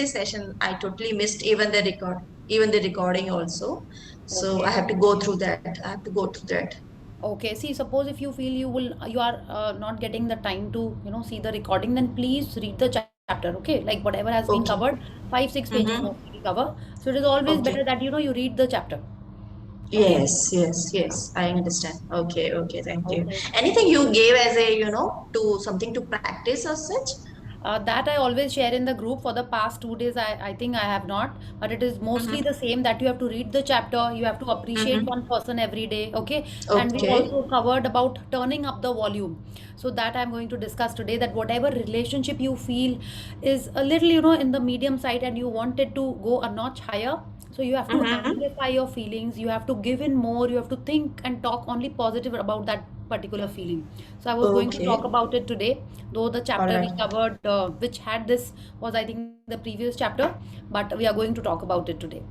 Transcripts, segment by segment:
session I totally missed, even the recording also. So I Okay. have to go through that. I have to go through that. Okay. See, suppose if you feel you are not getting the time to see the recording, then please read the chapter. Okay, like whatever has been covered, Okay. 5 6 pages Mm-hmm. mostly we cover. So it is always Okay. better that you read the chapter. Okay. Yes, yes, yes. I understand. Okay, okay. Thank you. Okay. Anything you gave as a, to something to practice or such? That I always share in the group. For the past 2 days, I think I have not, but it is mostly Mm-hmm. the same, that you have to read the chapter, you have to appreciate Mm-hmm. one person every day, okay? And we Okay. also covered about turning up the volume. So that I'm going to discuss today, that whatever relationship you feel is a little, in the medium side and you want it to go a notch higher. So you have to Mm-hmm. amplify your feelings, you have to give in more, you have to think and talk only positive about that particular feeling. So I was going to talk Okay. about it today, though the All chapter we right. covered, which had this, was I think the previous chapter, but we are going to talk about it today.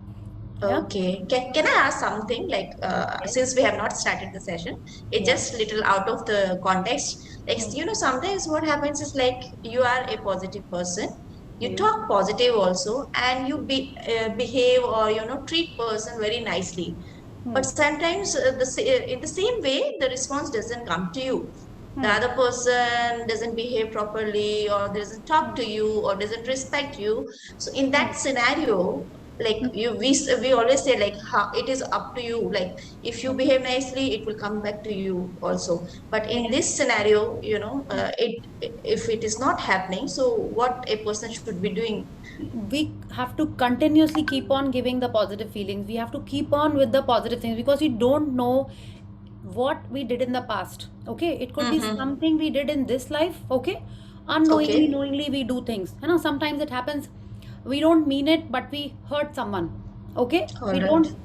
Yeah. Okay. Can I ask something? Like, Yes. since we have not started the session, it's Yeah. just little out of the context. Like, Hmm. sometimes what happens is like you are a positive person, you Hmm. talk positive also, and you behave or treat person very nicely. Hmm. But sometimes in the same way, the response doesn't come to you. The Hmm. other person doesn't behave properly, or doesn't talk Hmm. to you, or doesn't respect you. So in Hmm. that scenario, like Hmm. we always say like how it is up to you. Like if you Hmm. behave nicely, it will come back to you also. But in Yes. this scenario, Hmm. it if it is not happening, so what a person should be doing? We have to continuously keep on giving the positive feelings. We have to keep on with the positive things, because we don't know what we did in the past. Okay, it could be Mm-hmm. something we did in this life. Okay, unknowingly, Okay. knowingly we do things. Sometimes it happens. We don't mean it, but we hurt someone. Okay, All we right. don't,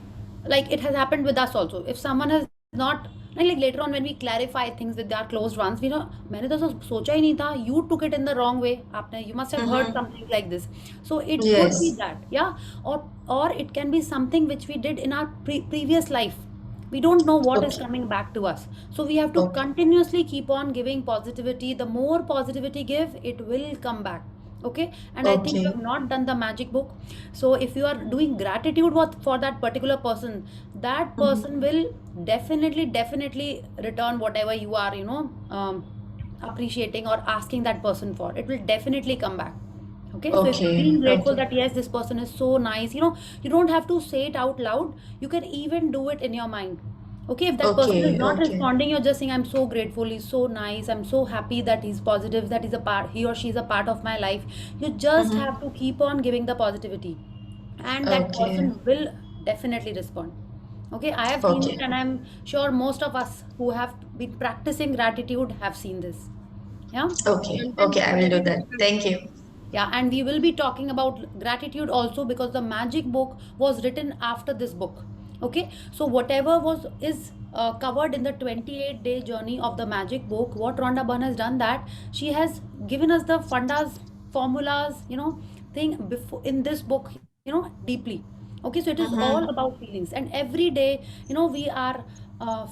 like it has happened with us also. If someone has not, like later on when we clarify things with our closed ones, मैंने तो सोचा ही नहीं था, you took it in the wrong way, आपने, you must have heard Mm-hmm. something like this. So it could be Yes. that, yeah. Or it can be something which we did in our previous life. We don't know what is Okay. coming back to us. So we have to Okay. continuously keep on giving positivity. The more positivity give, it will come back. Okay. And I think you Okay. have not done the magic book. So if you are doing gratitude for that particular person, that person Mm-hmm. will definitely return whatever you are appreciating or asking that person for. It will definitely come back. Okay, so if you're Okay. feeling grateful Okay. that yes, this person is so nice, you don't have to say it out loud. You can even do it in your mind. Okay, if that person is Okay. not Okay. responding, you're just saying, I'm so grateful, he's so nice, I'm so happy that he's positive, that he or she is a part of my life. You just have Mm-hmm. to keep on giving the positivity, and that Okay. person will definitely respond. Okay, I have seen it, Okay. and I'm sure most of us who have been practicing gratitude have seen this. Yeah. Okay. And Okay. then I will do that. Thank you. yeah, and we will be talking about gratitude also, because the magic book was written after this book. Okay, so whatever was is covered in the 28-day journey of the magic book, what Rhonda Byrne has done, that she has given us the fundas, formulas, thing before in this book, deeply. Okay, so it is all Mm-hmm. about feelings, and every day, we are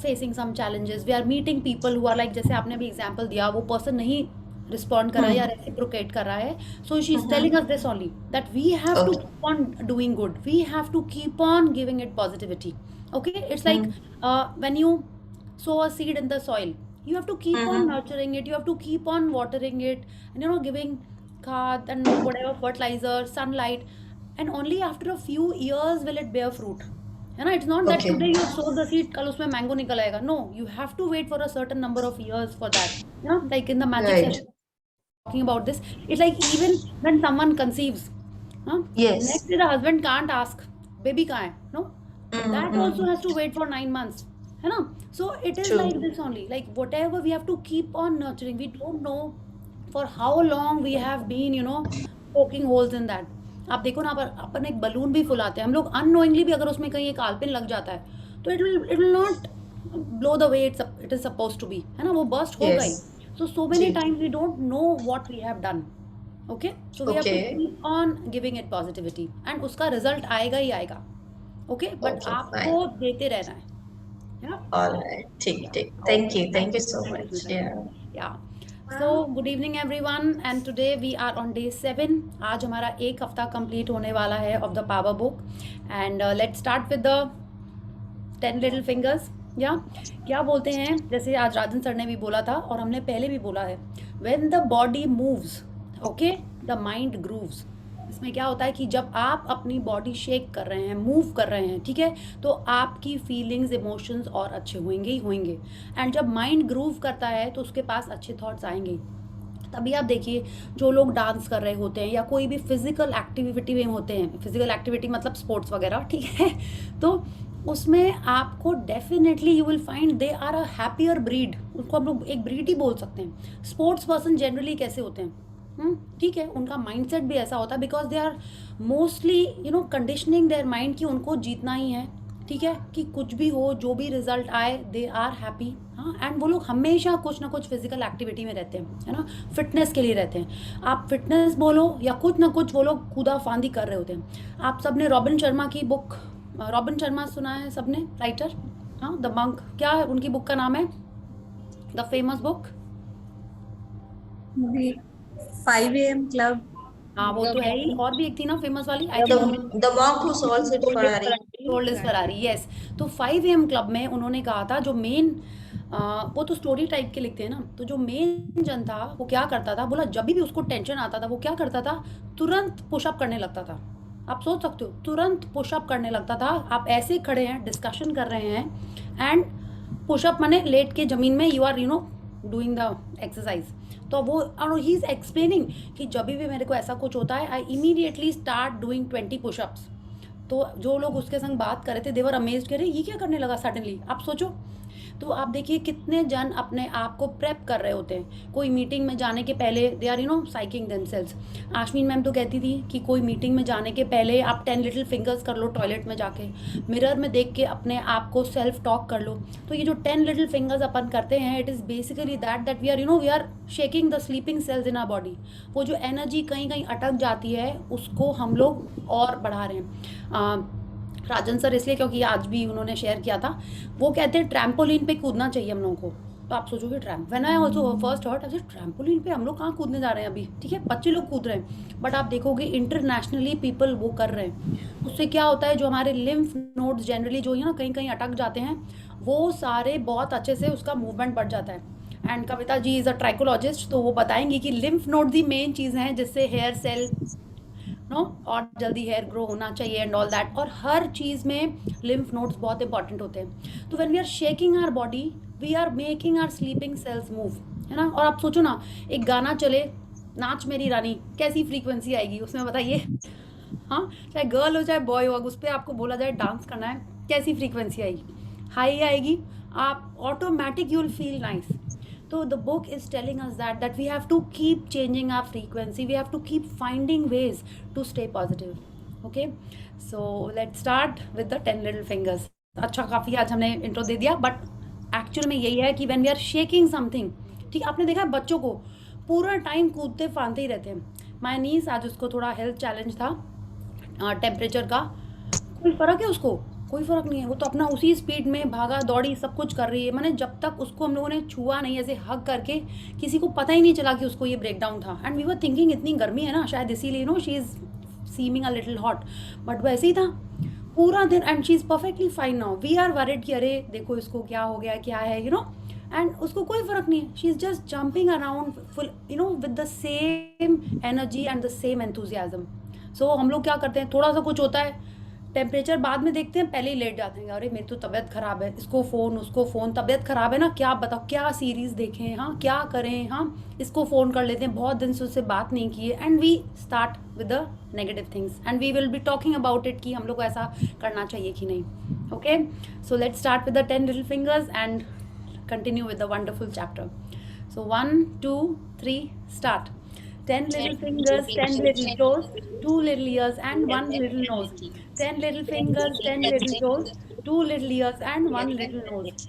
facing some challenges. We are meeting people who are like, जैसे आपने भी example दिया, वो person नहीं respond कर रहा है या रेसिप्रोकेट कर रहा है. So she is telling Mm-hmm. Us this only, that we have to Okay. Keep on doing good, we have to keep on giving it positivity. Okay, it's like Mm-hmm. when you sow a seed in the soil, you have to keep on Mm-hmm. nurturing it, you have to keep on watering it, and giving khat and whatever fertilizer, sunlight, and only after a few years will it bear fruit. है ना? It's not that Okay. today you sow the seed, कल उसमें mango निकल आएगा. No, you have to wait for a certain number of years for that. Like in the magic Right. session talking about this, it's like even when someone conceives, huh? Yes. Next day the husband can't ask, baby कहाँ है? No, that also Mm-hmm. has to wait for 9 months. है ना? So it is like True. this only. Like whatever, we have to keep on nurturing. We don't know for how long we have been, poking holes in that. आप देखो ना, अपन एक balloon भी फुलाते हैं हम लोग अननोइंगली भी, अगर उसमें कहीं एक आलपिन लग जाता है, तो it will not blow the way it is supposed to be, है ना? वो burst होगा ही. Yes. So many True. times we don't know what we have done. Okay, so we have to Okay. keep on giving it positivity, and उसका result आएगा ही आएगा. Okay, but Okay. आपको Fine. देते रहना है. Yeah. All right. Take. Yeah. Take. Thank Okay. you. Thank Thank you you. so Thank you, much. Smita. Yeah. Yeah. So good evening everyone and today we are on day 7। आज हमारा एक हफ्ता complete होने वाला है of the power book and let's start with the 10 little fingers. या क्या बोलते हैं, जैसे आज राजन सर ने भी बोला था और हमने पहले भी बोला है, when the body moves okay the mind grooves. इसमें क्या होता है कि जब आप अपनी बॉडी शेक कर रहे हैं, मूव कर रहे हैं, ठीक है, तो आपकी फीलिंग्स, इमोशंस और अच्छे होंगे ही होंगे। एंड जब माइंड ग्रूव करता है तो उसके पास अच्छे थॉट्स आएंगे। तभी आप देखिए, जो लोग डांस कर रहे होते हैं या कोई भी फिजिकल एक्टिविटी में होते हैं, फिजिकल एक्टिविटी मतलब स्पोर्ट्स वगैरह, ठीक है, तो उसमें आपको definitely you will find they are a happier breed. उसको हम लोग एक ब्रीड ही बोल सकते हैं। स्पोर्ट्स पर्सन जनरली कैसे होते हैं, ठीक है, उनका माइंडसेट भी ऐसा होता है because they are mostly conditioning their mind कि उनको जीतना ही है, ठीक है, कि कुछ भी हो, जो भी रिजल्ट आए, दे आर हैप्पी। हाँ, एंड वो लोग हमेशा कुछ ना कुछ फिजिकल एक्टिविटी में रहते हैं, है ना, फिटनेस के लिए रहते हैं। आप फिटनेस बोलो या कुछ ना कुछ वो लोग कूदा फांदी कर रहे होते हैं। आप सबने रॉबिन शर्मा की बुक, रॉबिन शर्मा सुना है सबने, राइटर, हाँ, द मंक, क्या है उनकी बुक का नाम है, the famous book? 5 AM club. हाँ वो तो है ही, और भी एक थी ना फेमस वाली, आई The think the monk who solves it Ferrari. Sold is Ferrari, yes. तो 5 AM क्लब में उन्होंने कहा था, जो मेन, वो तो स्टोरी टाइप के लिखते हैं ना, तो जो मेन जन था वो क्या करता था, बोला जब भी उसको टेंशन आता था वो क्या करता था, तुरंत पुशअप करने लगता था। आप सोच सकते हो, तुरंत पुशअप करने लगता था। आप ऐसे खड़े हैं, डिस्कशन कर रहे हैं, एंड पुशअप माने लेट के जमीन में you are doing the exercise. तो वो, और ही इज एक्सप्लेनिंग कि जब भी मेरे को ऐसा कुछ होता है, I immediately start doing 20 pushups. तो जो लोग उसके संग बात कर रहे थे, देवर अमेज्ड, कह रहे ये क्या करने लगा सडनली, आप सोचो। तो आप देखिए कितने जन अपने आप को प्रेप कर रहे होते हैं। कोई मीटिंग में जाने के पहले दे आर साइकिंग देमसेल्व्स। आशमीन मैम तो कहती थी कि कोई मीटिंग में जाने के पहले आप 10 लिटिल फिंगर्स कर लो, टॉयलेट में जाके मिरर में देख के अपने आप को सेल्फ टॉक कर लो। तो ये जो 10 लिटिल फिंगर्स अपन करते हैं, it is basically that we are shaking the sleeping cells in our body. वो जो एनर्जी कहीं कहीं अटक जाती है, उसको हम लोग और बढ़ा रहे हैं। राजन सर इसलिए क्योंकि आज भी उन्होंने शेयर किया था, वो कहते हैं ट्रैम्पोलिन पे कूदना चाहिए हम लोगों को। तो आप सोचोगे when I also first hurt, I trampoline पे हम लोग कहाँ कूदने जा रहे हैं अभी, ठीक है, बच्चे लोग कूद रहे हैं, बट आप देखोगे इंटरनेशनली पीपल वो कर रहे हैं। उससे क्या होता है, जो हमारे लिम्फ नोड्स जनरली जो है ना कहीं कहीं अटक जाते हैं, वो सारे बहुत अच्छे से उसका मूवमेंट बढ़ जाता है। And Kavita ji is a trichologist, तो वो बताएंगी कि लिम्फ नोड दी मेन चीज़ हैं जिससे हेयर सेल नो और जल्दी हेयर ग्रो होना चाहिए एंड ऑल दैट। और हर चीज़ में लिम्फ नोड्स बहुत इंपॉर्टेंट होते हैं। तो when we are shaking our body, we are making our sleeping cells move, है ना। और आप सोचो ना, एक गाना चले, नाच मेरी रानी, कैसी फ्रीक्वेंसी आएगी उसमें, बताइए। हाँ, चाहे गर्ल हो चाहे बॉय हो, उस पर आपको बोला जाए डांस करना है, कैसी फ्रीक्वेंसी आएगी, हाई आएगी, आप automatic you will feel nice. So the book is telling us that we have to keep changing our frequency. We have to keep finding ways to stay positive. Okay, so let's start with the 10 little fingers. अच्छा, काफ़ी आज हमने intro दे दिया, but actual में यही है कि when we are shaking something, ठीक, आपने देखा है बच्चों को पूरा टाइम कूदते फांदते ही रहते हैं। माय नीस, आज उसको थोड़ा हेल्थ चैलेंज था, टेम्परेचर का, कोई फ़र्क है उसको, कोई फ़र्क नहीं है, वो तो अपना उसी स्पीड में भागा दौड़ी सब कुछ कर रही है। मैंने जब तक उसको हम लोगों ने छुआ नहीं, ऐसे हग करके, किसी को पता ही नहीं चला कि उसको ये ब्रेकडाउन था। एंड वी वर थिंकिंग इतनी गर्मी है ना, शायद इसीलिए she is seeming a little hot, but वैसे ही था पूरा दिन। And she is perfectly fine now. We are worried कि अरे देखो इसको क्या हो गया, क्या है, एंड उसको कोई फ़र्क नहीं है। She is just jumping around full with the same energy and the same enthusiasm. So हम लोग क्या करते हैं, थोड़ा सा कुछ होता है, टेम्परेचर बाद में देखते हैं, पहले ही लेट जाते हैं, अरे मेरी तो तबीयत ख़राब है, इसको फ़ोन उसको फ़ोन, तबीयत ख़राब है ना, क्या बताओ, क्या सीरीज़ देखें, हाँ क्या करें, हाँ इसको फ़ोन कर लेते हैं, बहुत दिन से उससे बात नहीं की है। And we start with the negative things and we will be talking about it कि हम लोग को ऐसा करना चाहिए कि नहीं। Okay, so let's start with the 10 little fingers and continue with the wonderful chapter. So 1 2 3 start. 10 little fingers, 10 little toes, 2 little ears and 1 little nose. 10 little fingers, 10 little toes, 2 little ears and 1 little nose.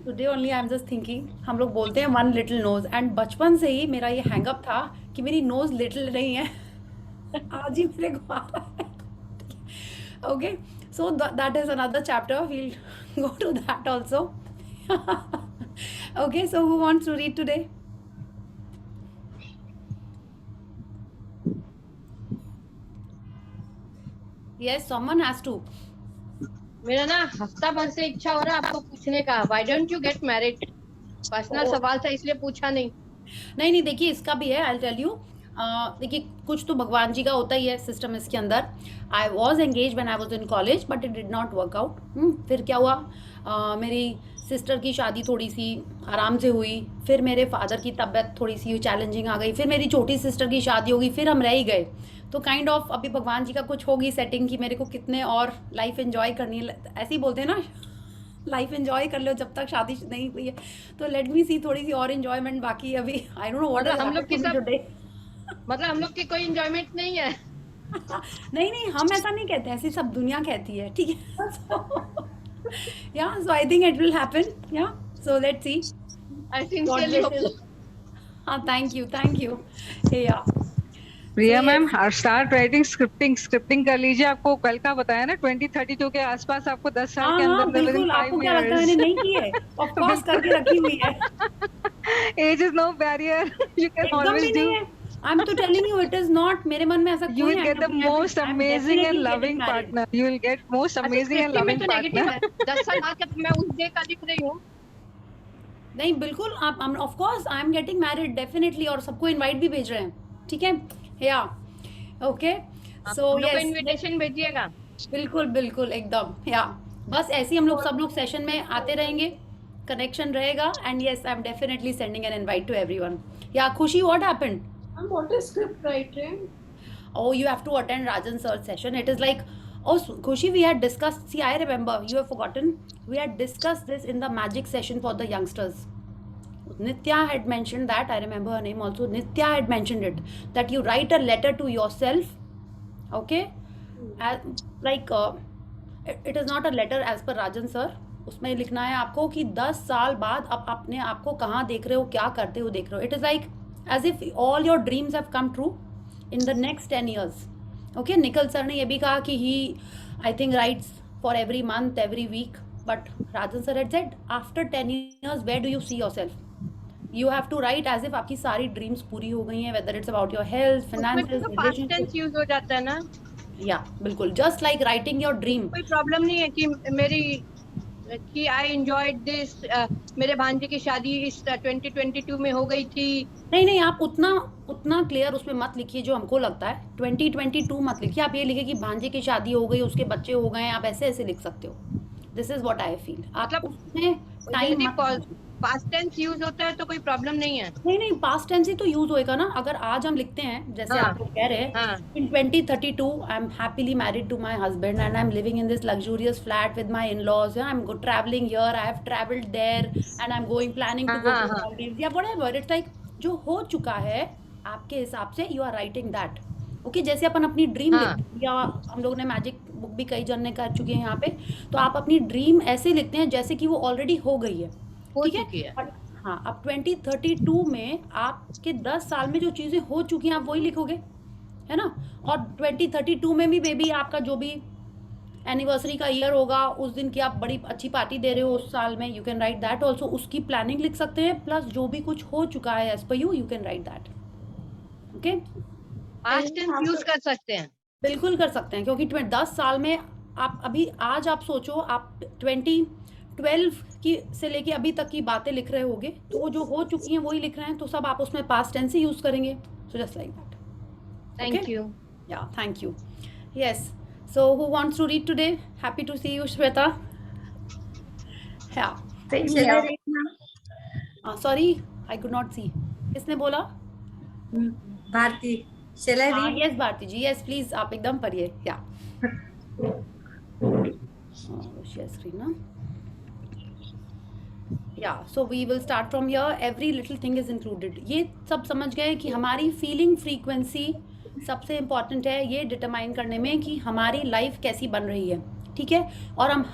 Today only I am just thinking, हम लोग बोलते हैं 1 little nose, and बचपन से ही मेरा ये hang up था कि मेरी नोज लिटिल नहीं है। आज ही मेरे को आ रहा है। Okay, so that is another chapter. We'll go to that also. Okay, so who wants to read today? Yes, someone has to. मेरा ना हफ्ता भर से इच्छा हो रहा है आपको पूछने का, why don't you get married? Personal सवाल था इसलिए पूछा नहीं। नहीं नहीं, देखिए इसका भी है, आई टेल यू। देखिए कुछ तो भगवान जी का होता ही है सिस्टम इसके अंदर। I was engage when I was in college but it did not work out. फिर क्या हुआ, मेरी सिस्टर की शादी थोड़ी सी आराम से हुई, फिर मेरे फादर की तबीयत थोड़ी सी चैलेंजिंग आ गई, फिर मेरी छोटी सिस्टर की शादी हो गई, फिर हम रह ही गए। तो काइंड ऑफ अभी भगवान जी का कुछ होगी सेटिंग कि मेरे को कितने और लाइफ एंजॉय करनी है, ऐसे ही बोलते हैं ना, लाइफ एंजॉय कर लो जब तक शादी नहीं हुई है। तो लेट मी सी थोड़ी सी और एंजॉयमेंट बाकी है अभी। आई डोंट नो व्हाट मतलब हम लोग की सब टुडे। मतलब हम लोग की कोई एंजॉयमेंट नहीं है। नहीं नहीं, हम ऐसा नहीं कहते, ऐसी सब दुनिया कहती है, ठीक है। Yeah so I think it will happen, yeah so let's see I what sincerely hope wishes. हाँ, thank you. Yeah Priya So, ma'am, yes. Start writing, scripting कर लीजिए। आपको कल का बताया ना 2032 के आसपास आपको 10 साल हाँ के हाँ अंदर विद इन बिल्कुल, आपको 5 क्या लगता है मैंने नहीं की है? ऑफ कोर्स करके रखी हुई है, age is no barrier, you can एकदम भी ऑलवेज डू। नहीं है। आई एम तो telling you it is not, मेरे मन में ऐसा You कोई will get the most amazing and loving partner. You will get most अच्छा amazing and स्क्रिप्टिंग में loving तो नेगेटिव partner. है। 10 साल बाद जब मैं उस डे का लिख रही हूँ। नहीं बिल्कुल, आप of course I am getting married definitely, और सबको इनवाइट भी भेज रहे हैं, ठीक है। या ओके, आप सो हम लोग को यस इनविटेशन भेजिएगा। बिल्कुल बिल्कुल एकदम। या बस ऐसे ही हम लोग सब लोग सेशन में आते रहेंगे, कनेक्शन रहेगा। And yes, I am definitely sending an invite to everyone. या Khushi, what happened? What is script writing? Oh, you have to attend Rajan sir's session. It is like, oh, Khushi, we had discussed. See, I remember. You have forgotten. We had discussed this in the magic session for the youngsters. Nitya had mentioned that. I remember her name also. Nitya had mentioned it. That you write a letter to yourself. Okay? It is not a letter as per Rajan sir. उसमें लिखना है आपको कि 10 साल बाद आप अपने आप को कहाँ देख रहे हो, क्या करते हो देख रहे हो। It is like as if all your dreams have come true in the next 10 years. Okay, Nikhil sir ने ये भी कहा कि he I think writes for every month, every week, but Rajan sir had said after 10 years where do you see yourself? You have to write as if आपकी सारी dreams पूरी हो गई हैं, whether it's about your health, उसमें finances, तो past tense relationship. Use हो जाता है ना। या बिल्कुल, just like writing your dream. कोई प्रॉब्लम नहीं है कि मेरी कि आई एंजॉयड दिस, मेरे भांजे की शादी इस 2022 में हो गई थी। नहीं नहीं, आप उतना क्लियर उसमें मत लिखिए जो हमको लगता है। 2022 मत लिखिए, आप ये लिखिए कि भांजे की शादी हो गई, उसके बच्चे हो गए, आप ऐसे ऐसे लिख सकते हो। This is what I feel. आप मतलब उसमें टाइम मत, पास्ट टेंस यूज होता है तो कोई प्रॉब्लम नहीं है। नहीं नहीं, पास्ट टेंस ही तो यूज होएगा ना। अगर आज हम लिखते हैं जैसे हाँ, आप लोग कह रहे हैं, हाँ। In 2032 I am happily married to my husband and I am living in this luxurious flat with my in-laws, I am travelling here, I have travelled there and I am going planning to go हाँ, to हाँ। Maldives या whatever. It's like जो हो चुका है आपके हिसाब से, you are writing that. Okay, जैसे अपन अपनी ड्रीम हाँ। लिखते हैं, या हम लोग ने मैजिक बुक भी कई जन ने कर चुके हैं यहाँ पे, तो आप अपनी ड्रीम ऐसे लिखते हैं जैसे कि वो ऑलरेडी हो गई है, हो ठीक चुकी है। है। हाँ, अब 2032 में आपके 10 साल में जो चीज़ें हो चुकी हैं आप वही लिखोगे, है ना। और 2032 में भी बेबी आपका जो भी एनिवर्सरी का ईयर होगा, उस दिन की आप बड़ी अच्छी पार्टी दे रहे हो उस साल में, you can write that also. उसकी प्लानिंग लिख सकते हैं, प्लस जो भी कुछ हो चुका है as per you can write that. Okay, past tense use कर सकते हैं। बिल्कुल कर सकते हैं, क्योंकि 10 साल में आप अभी आज आप सोचो, आप 2012 की से लेके अभी तक की बातें लिख रहे होगे, तो वो जो हो चुकी हैं वही लिख रहे हैं, तो सब आप उसमें पास्ट टेंस ही यूज करेंगे। So just like that. Thank you. Yeah thank you. Yes, so who wants to read today? Happy to see you Shweta. Yeah Shall I read now? Sorry, I could not see. किसने बोला? Bharti. Shall I read? Yes Bharti ji, yes please, आप एकदम पढ़िए। Yeah share screen ना। Yeah so we will start from here. Every little thing is included. ये सब समझ गए कि हमारी फीलिंग फ्रीक्वेंसी सबसे इम्पॉर्टेंट है ये डिटरमाइन करने में कि हमारी लाइफ कैसी बन रही है, ठीक है। और हम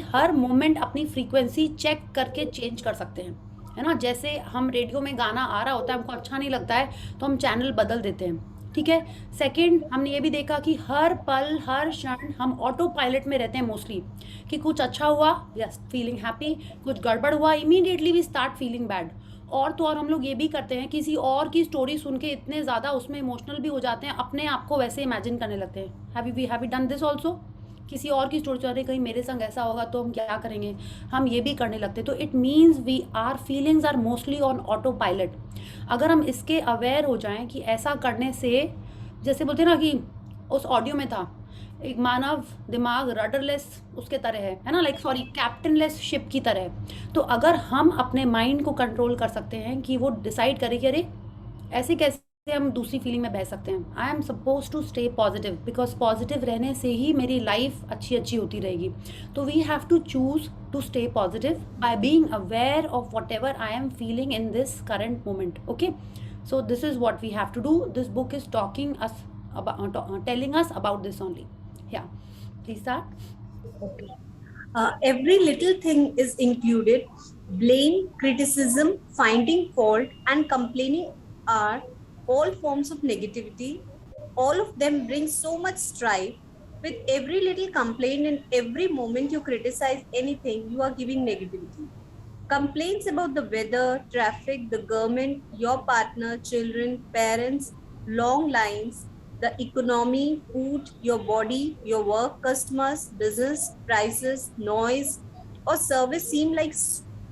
हर मोमेंट अपनी फ्रीक्वेंसी चेक करके चेंज कर सकते हैं, है ना। जैसे हम रेडियो में गाना आ रहा होता है, हमको अच्छा नहीं लगता है तो हम चैनल बदल देते हैं, ठीक है। सेकंड, हमने ये भी देखा कि हर पल हर क्षण हम ऑटो पायलट में रहते हैं मोस्टली, कि कुछ अच्छा हुआ, यस फीलिंग हैप्पी, कुछ गड़बड़ हुआ, immediately we start feeling bad. और तो और हम लोग ये भी करते हैं, किसी और की स्टोरी सुन के इतने ज़्यादा उसमें इमोशनल भी हो जाते हैं, अपने आप को वैसे इमेजिन करने लगते हैं। Have you done this also? किसी और की स्टोरी अरे कहीं मेरे संग ऐसा होगा तो हम क्या करेंगे, हम ये भी करने लगते हैं। तो it means we are feelings are mostly on auto pilot. अगर हम इसके अवेयर हो जाएं कि ऐसा करने से, जैसे बोलते हैं ना कि उस ऑडियो में था, एक मानव दिमाग रडरलेस उसके तरह है ना, लाइक सॉरी कैप्टनलेस शिप की तरह है। तो अगर हम अपने माइंड को कंट्रोल कर सकते हैं कि वो डिसाइड करे कि अरे ऐसे कैसे हम दूसरी फीलिंग में बह सकते हैं, I am suppose to stay positive, because positive रहने से ही मेरी लाइफ अच्छी होती रहेगी। तो we have to choose to stay positive by being aware of whatever I am feeling in this current moment. Okay, so this is what we have to do. This book is talking us about, telling us about this only. Yeah, please start. Every little thing is included. Blame, criticism, finding fault, and complaining are all forms of negativity. All of them bring so much strife. With every little complaint and every moment you criticize anything, you are giving negativity. Complaints about the weather, traffic, the government, your partner, children, parents, long lines, the economy, food, your body, your work, customers, business, prices, noise, or service seem like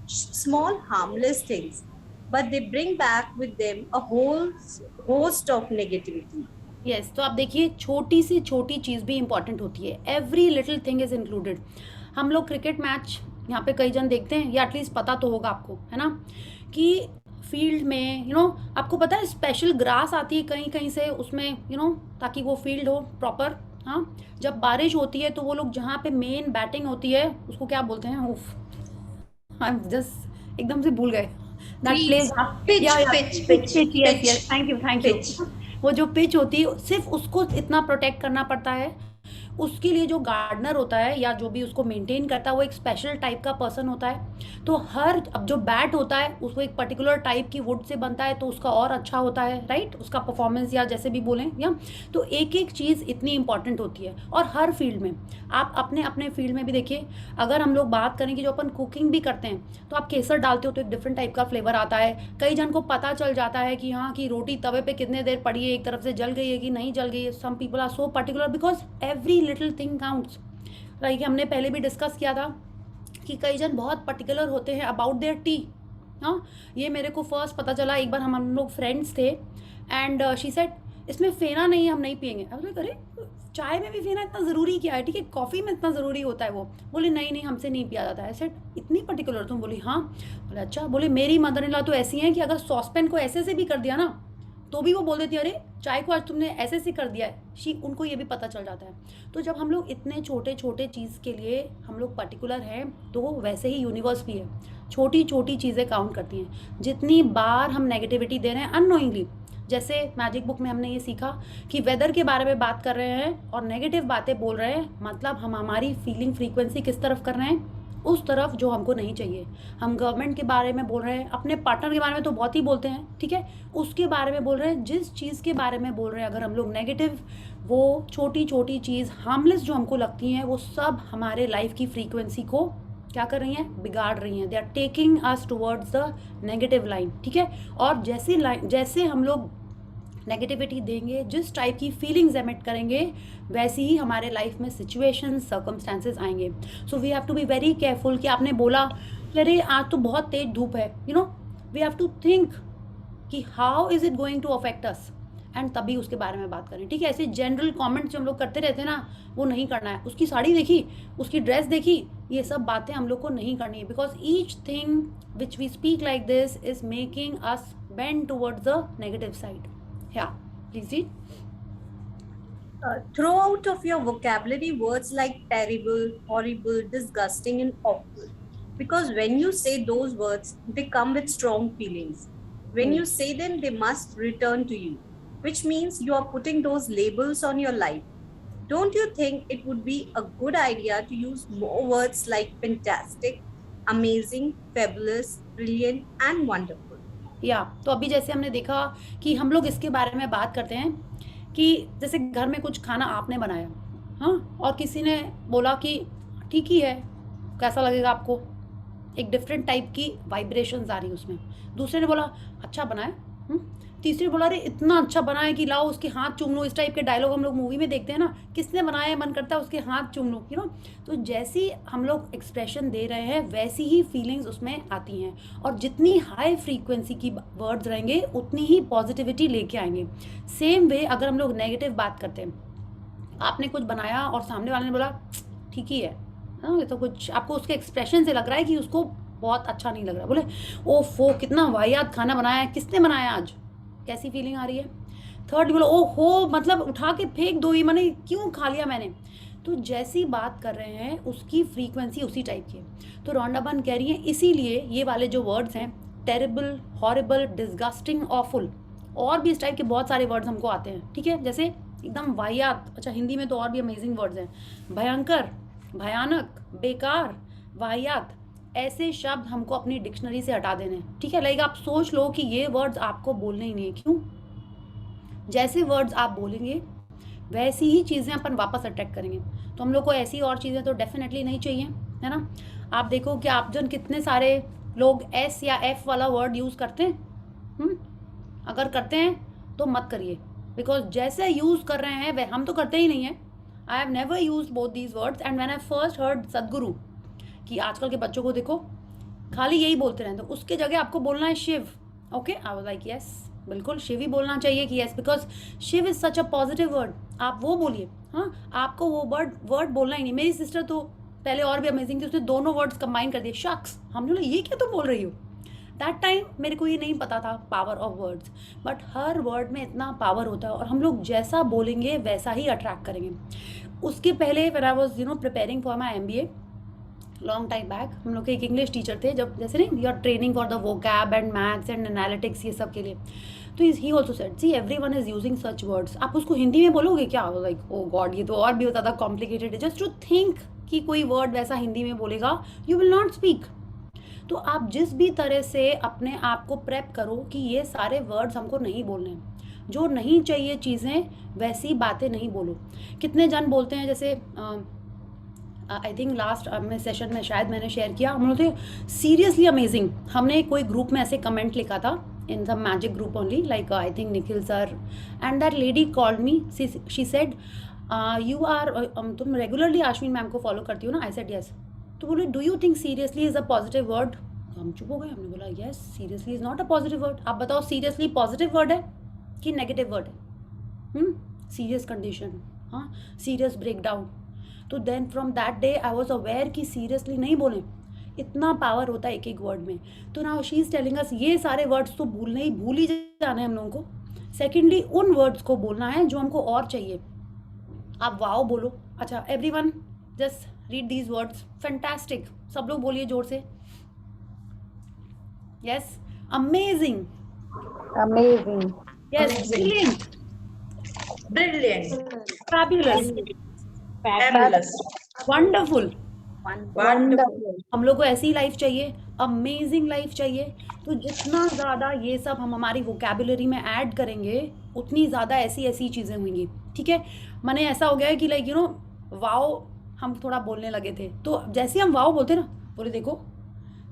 small harmless things, but they bring back with them a whole host of negativity. Yes, तो आप देखिए छोटी सी छोटी चीज़ भी important होती है। Every little thing is included. हम लोग क्रिकेट मैच यहाँ पे कई जन देखते हैं, या एटलीस्ट पता तो होगा आपको, है ना, कि फील्ड में आपको पता है स्पेशल ग्रास आती है कहीं कहीं से उसमें ताकि वो फील्ड हो प्रॉपर। हाँ, जब बारिश होती है तो वो लोग जहाँ पे मेन बैटिंग होती है उसको क्या बोलते हैं, उफ आई जस्ट एकदम से भूल गए। That place pitch. Thank you. वो जो पिच होती है सिर्फ उसको इतना प्रोटेक्ट करना पड़ता है। उसके लिए जो गार्डनर होता है या जो भी उसको मेंटेन करता है वो एक स्पेशल टाइप का पर्सन होता है। तो अब जो बैट होता है उसको एक पर्टिकुलर टाइप की वुड से बनता है तो उसका और अच्छा होता है, राइट, उसका परफॉर्मेंस या जैसे भी बोलें या। तो एक एक चीज़ इतनी इंपॉर्टेंट होती है। और हर फील्ड में आप अपने अपने फील्ड में भी देखिए, अगर हम लोग बात करें कि जो अपन कुकिंग भी करते हैं तो आप केसर डालते हो तो एक डिफरेंट टाइप का फ्लेवर आता है। कई जन को पता चल जाता है कि हाँ कि रोटी तवे पे कितने देर पड़ी है, एक तरफ से जल गई है कि नहीं जल गई है। Some people are so particular because every little thing counts. Like हमने पहले भी डिस्कस किया था कि कई जन बहुत पर्टिकुलर होते हैं अबाउट देयर टी। हाँ, ये मेरे को फर्स्ट पता चला एक बार, हम लोग फ्रेंड्स थे एंड शी सेड इसमें फेना नहीं है, हम नहीं पियेंगे। अब तो अरे चाय में भी फेना इतना ज़रूरी क्या है, ठीक है, कॉफ़ी में इतना ज़रूरी होता है। वो बोले नहीं हमसे नहीं पिया जाता है। सेड इतनी पर्टिकुलर तुम? बोली हाँ। बोले अच्छा। बोले मेरी मदर इन लॉ तो ऐसी हैं कि अगर सॉसपेन को ऐसे से भी कर दिया ना तो भी वो बोल देती है अरे चाय को आज तुमने ऐसे से कर दिया है। उनको ये भी पता चल जाता है। तो जब हम लोग इतने छोटे छोटे चीज़ के लिए हम लोग पर्टिकुलर हैं तो वैसे ही यूनिवर्स भी है, छोटी छोटी चीज़ें काउंट करती हैं। जितनी बार हम नेगेटिविटी दे रहे हैं अननोइंगली, जैसे मैजिक बुक में हमने ये सीखा कि वेदर के बारे में बात कर रहे हैं और नेगेटिव बातें बोल रहे हैं, मतलब हम हमारी फीलिंग फ्रीक्वेंसी किस तरफ कर रहे हैं, उस तरफ जो हमको नहीं चाहिए। हम गवर्नमेंट के बारे में बोल रहे हैं, अपने पार्टनर के बारे में तो बहुत ही बोलते हैं, ठीक है, उसके बारे में बोल रहे हैं, जिस चीज़ के बारे में बोल रहे हैं अगर हम लोग नेगेटिव, वो छोटी छोटी चीज़ हार्मलेस जो हमको लगती हैं वो सब हमारे लाइफ की फ्रीक्वेंसी को क्या कर रही हैं, बिगाड़ रही हैं। They are taking us towards the negative line, ठीक है। और जैसे हम लोग नेगेटिविटी देंगे, जिस टाइप की फीलिंग्स एमिट करेंगे, वैसे ही हमारे लाइफ में सिचुएशन सर्कमस्टेंसेस आएंगे। So we have to be very careful कि आपने बोला कि अरे आज तो बहुत तेज धूप है, वी हैव टू थिंक कि how is it going to affect us, and तभी उसके बारे में बात करें, ठीक है। ऐसे जनरल कमेंट्स जो हम लोग करते रहते हैं ना, वो नहीं करना है। उसकी साड़ी देखी, उसकी ड्रेस देखी, ये सब बातें हम लोग को नहीं करनी है, because each thing which we speak like this is making us bend towards the negative side. Yeah, please read. Throw out of your vocabulary words like terrible, horrible, disgusting, and awful. Because when you say those words, they come with strong feelings. When you say them, they must return to you, which means you are putting those labels on your life. Don't you think it would be a good idea to use more words like fantastic, amazing, fabulous, brilliant, and wonderful? या तो अभी जैसे हमने देखा कि हम लोग इसके बारे में बात करते हैं कि जैसे घर में कुछ खाना आपने बनाया, हाँ, और किसी ने बोला कि ठीक ही है, कैसा लगेगा आपको, एक डिफरेंट टाइप की वाइब्रेशंस आ रही है उसमें। दूसरे ने बोला अच्छा बना है, तीसरे ने बोला अरे इतना अच्छा बना है कि लाओ उसके हाथ चूम लो। इस टाइप के डायलॉग हम लोग मूवी में देखते हैं ना, किसने बनाया है मन करता है उसके हाथ चूम लो, यू नो। तो जैसी हम लोग एक्सप्रेशन दे रहे हैं वैसी ही फीलिंग्स उसमें आती हैं, और जितनी हाई फ्रीक्वेंसी की वर्ड्स रहेंगे उतनी ही पॉजिटिविटी लेके आएंगे। सेम वे अगर हम लोग नेगेटिव बात करते हैं, आपने कुछ बनाया और सामने वाले ने बोला ठीक ही है, हाँ ये तो कुछ आपको उसके एक्सप्रेशन से लग रहा है कि उसको बहुत अच्छा नहीं लग रहा, बोले ओफो कितना वाहियात खाना बनाया है, किसने बनाया आज, कैसी फीलिंग आ रही है। थर्ड बोलो ओहो मतलब उठा के फेंक दो, ये मैंने क्यों खा लिया मैंने। तो जैसी बात कर रहे हैं उसकी फ्रीक्वेंसी उसी टाइप की है। तो रॉन्डा बर्न कह रही है इसीलिए ये वाले जो वर्ड्स हैं टेरिबल, हॉरिबल, डिस्गस्टिंग, ऑफुल, और भी इस टाइप के बहुत सारे वर्ड्स हमको आते हैं, ठीक है, जैसे एकदम वाहियात। अच्छा हिंदी में तो और भी अमेजिंग वर्ड्स हैं, भयंकर, भयानक, बेकार, वाहियात, ऐसे शब्द हमको अपनी डिक्शनरी से हटा देने, ठीक है। लाइक आप सोच लो कि ये वर्ड्स आपको बोलने ही नहीं है, क्यों? जैसे वर्ड्स आप बोलेंगे वैसी ही चीज़ें अपन वापस अट्रैक्ट करेंगे। तो हम लोग को ऐसी और चीज़ें तो डेफिनेटली नहीं चाहिए, है ना। आप देखो कि आप जन कितने सारे लोग एस या एफ वाला वर्ड यूज़ करते हैं, अगर करते हैं तो मत करिए, बिकॉज जैसे यूज़ कर रहे हैं वह हम तो करते ही नहीं हैं। I have never use both these words and when I first heard सदगुरु कि आजकल के बच्चों को देखो खाली यही बोलते रहते, तो उसके जगह आपको बोलना है Shiv, okay. I was like yes बिल्कुल शिव ही बोलना चाहिए कि yes, because Shiv is such a positive word, आप वो बोलिए। हाँ आपको वो वर्ड बोलना ही नहीं। मेरी सिस्टर तो पहले और भी अमेजिंग थी, उसने दोनों वर्ड्स कंबाइन कर दिए, शख्स। हम बोले ये क्या तुम बोल रही हो। दैट टाइम मेरे को ये नहीं पता था power of words, but her word में इतना पावर होता है, और हम लोग जैसा बोलेंगे वैसा ही अट्रैक्ट करेंगे। उसके पहले when I was preparing for my MBA long time back, हम लोग के एक इंग्लिश टीचर थे, जब जैसे नहीं you are training for the vocab and maths and analytics ये सब के लिए, तो he also said see everyone is using such words, आप उसको हिंदी में बोलोगे क्या? लाइक ओ गॉड ये तो और भी ज़्यादा कॉम्प्लिकेटेड है, जस्ट टू थिंक कि कोई वर्ड वैसा हिंदी में बोलेगा, यू विल नॉट स्पीक। तो आप जिस भी तरह से अपने आप को प्रेप करो कि ये सारे वर्ड्स हमको नहीं बोलने, जो नहीं चाहिए चीज़ें वैसी बातें नहीं बोलो। कितने जन बोलते हैं, जैसे आई थिंक लास्ट में सेशन में शायद मैंने शेयर किया, हम लोग थे सीरियसली अमेजिंग। हमने कोई ग्रुप में ऐसे कमेंट लिखा था in the magic group only, like I think Nikhil sir, and that lady called me, she said you are, तुम रेगुलरली अश्विन मैम को फॉलो करती हो ना? I said yes. तो बोले do you think seriously is a positive word? तो हम चुप हो गए, हमने बोला yes seriously is not a positive word. आप बताओ सीरियसली पॉजिटिव वर्ड है कि नेगेटिव वर्ड है? सीरियस कंडीशन, हाँ सीरियस ब्रेकडाउन। तो then from that day I was aware कि सीरियसली नहीं बोलें, इतना पावर होता है एक एक वर्ड में। तो नाउ शी इज़ टेलिंग अस ये सारे वर्ड्स तो भूल ही जाना है हम लोगों को। सेकेंडली उन वर्ड्स को बोलना है जो हमको और चाहिए। आप वाओ बोलो, अच्छा everyone just read these words, fantastic, सब लोग बोलिए जोर से, yes amazing, Amazing. Yes brilliant, Brilliant. Fabulous, Fabulous. Wonderful. Wonderful. हम लोग को ऐसी लाइफ चाहिए, अमेजिंग लाइफ चाहिए। तो जितना ज़्यादा ये सब हम हमारी वोकेबुलरी में ऐड करेंगे उतनी ज़्यादा ऐसी ऐसी चीज़ें होंगी, ठीक है। मैंने ऐसा हो गया है कि लाइक वाओ हम थोड़ा बोलने लगे थे, तो जैसे हम वाओ बोलते ना, बोले देखो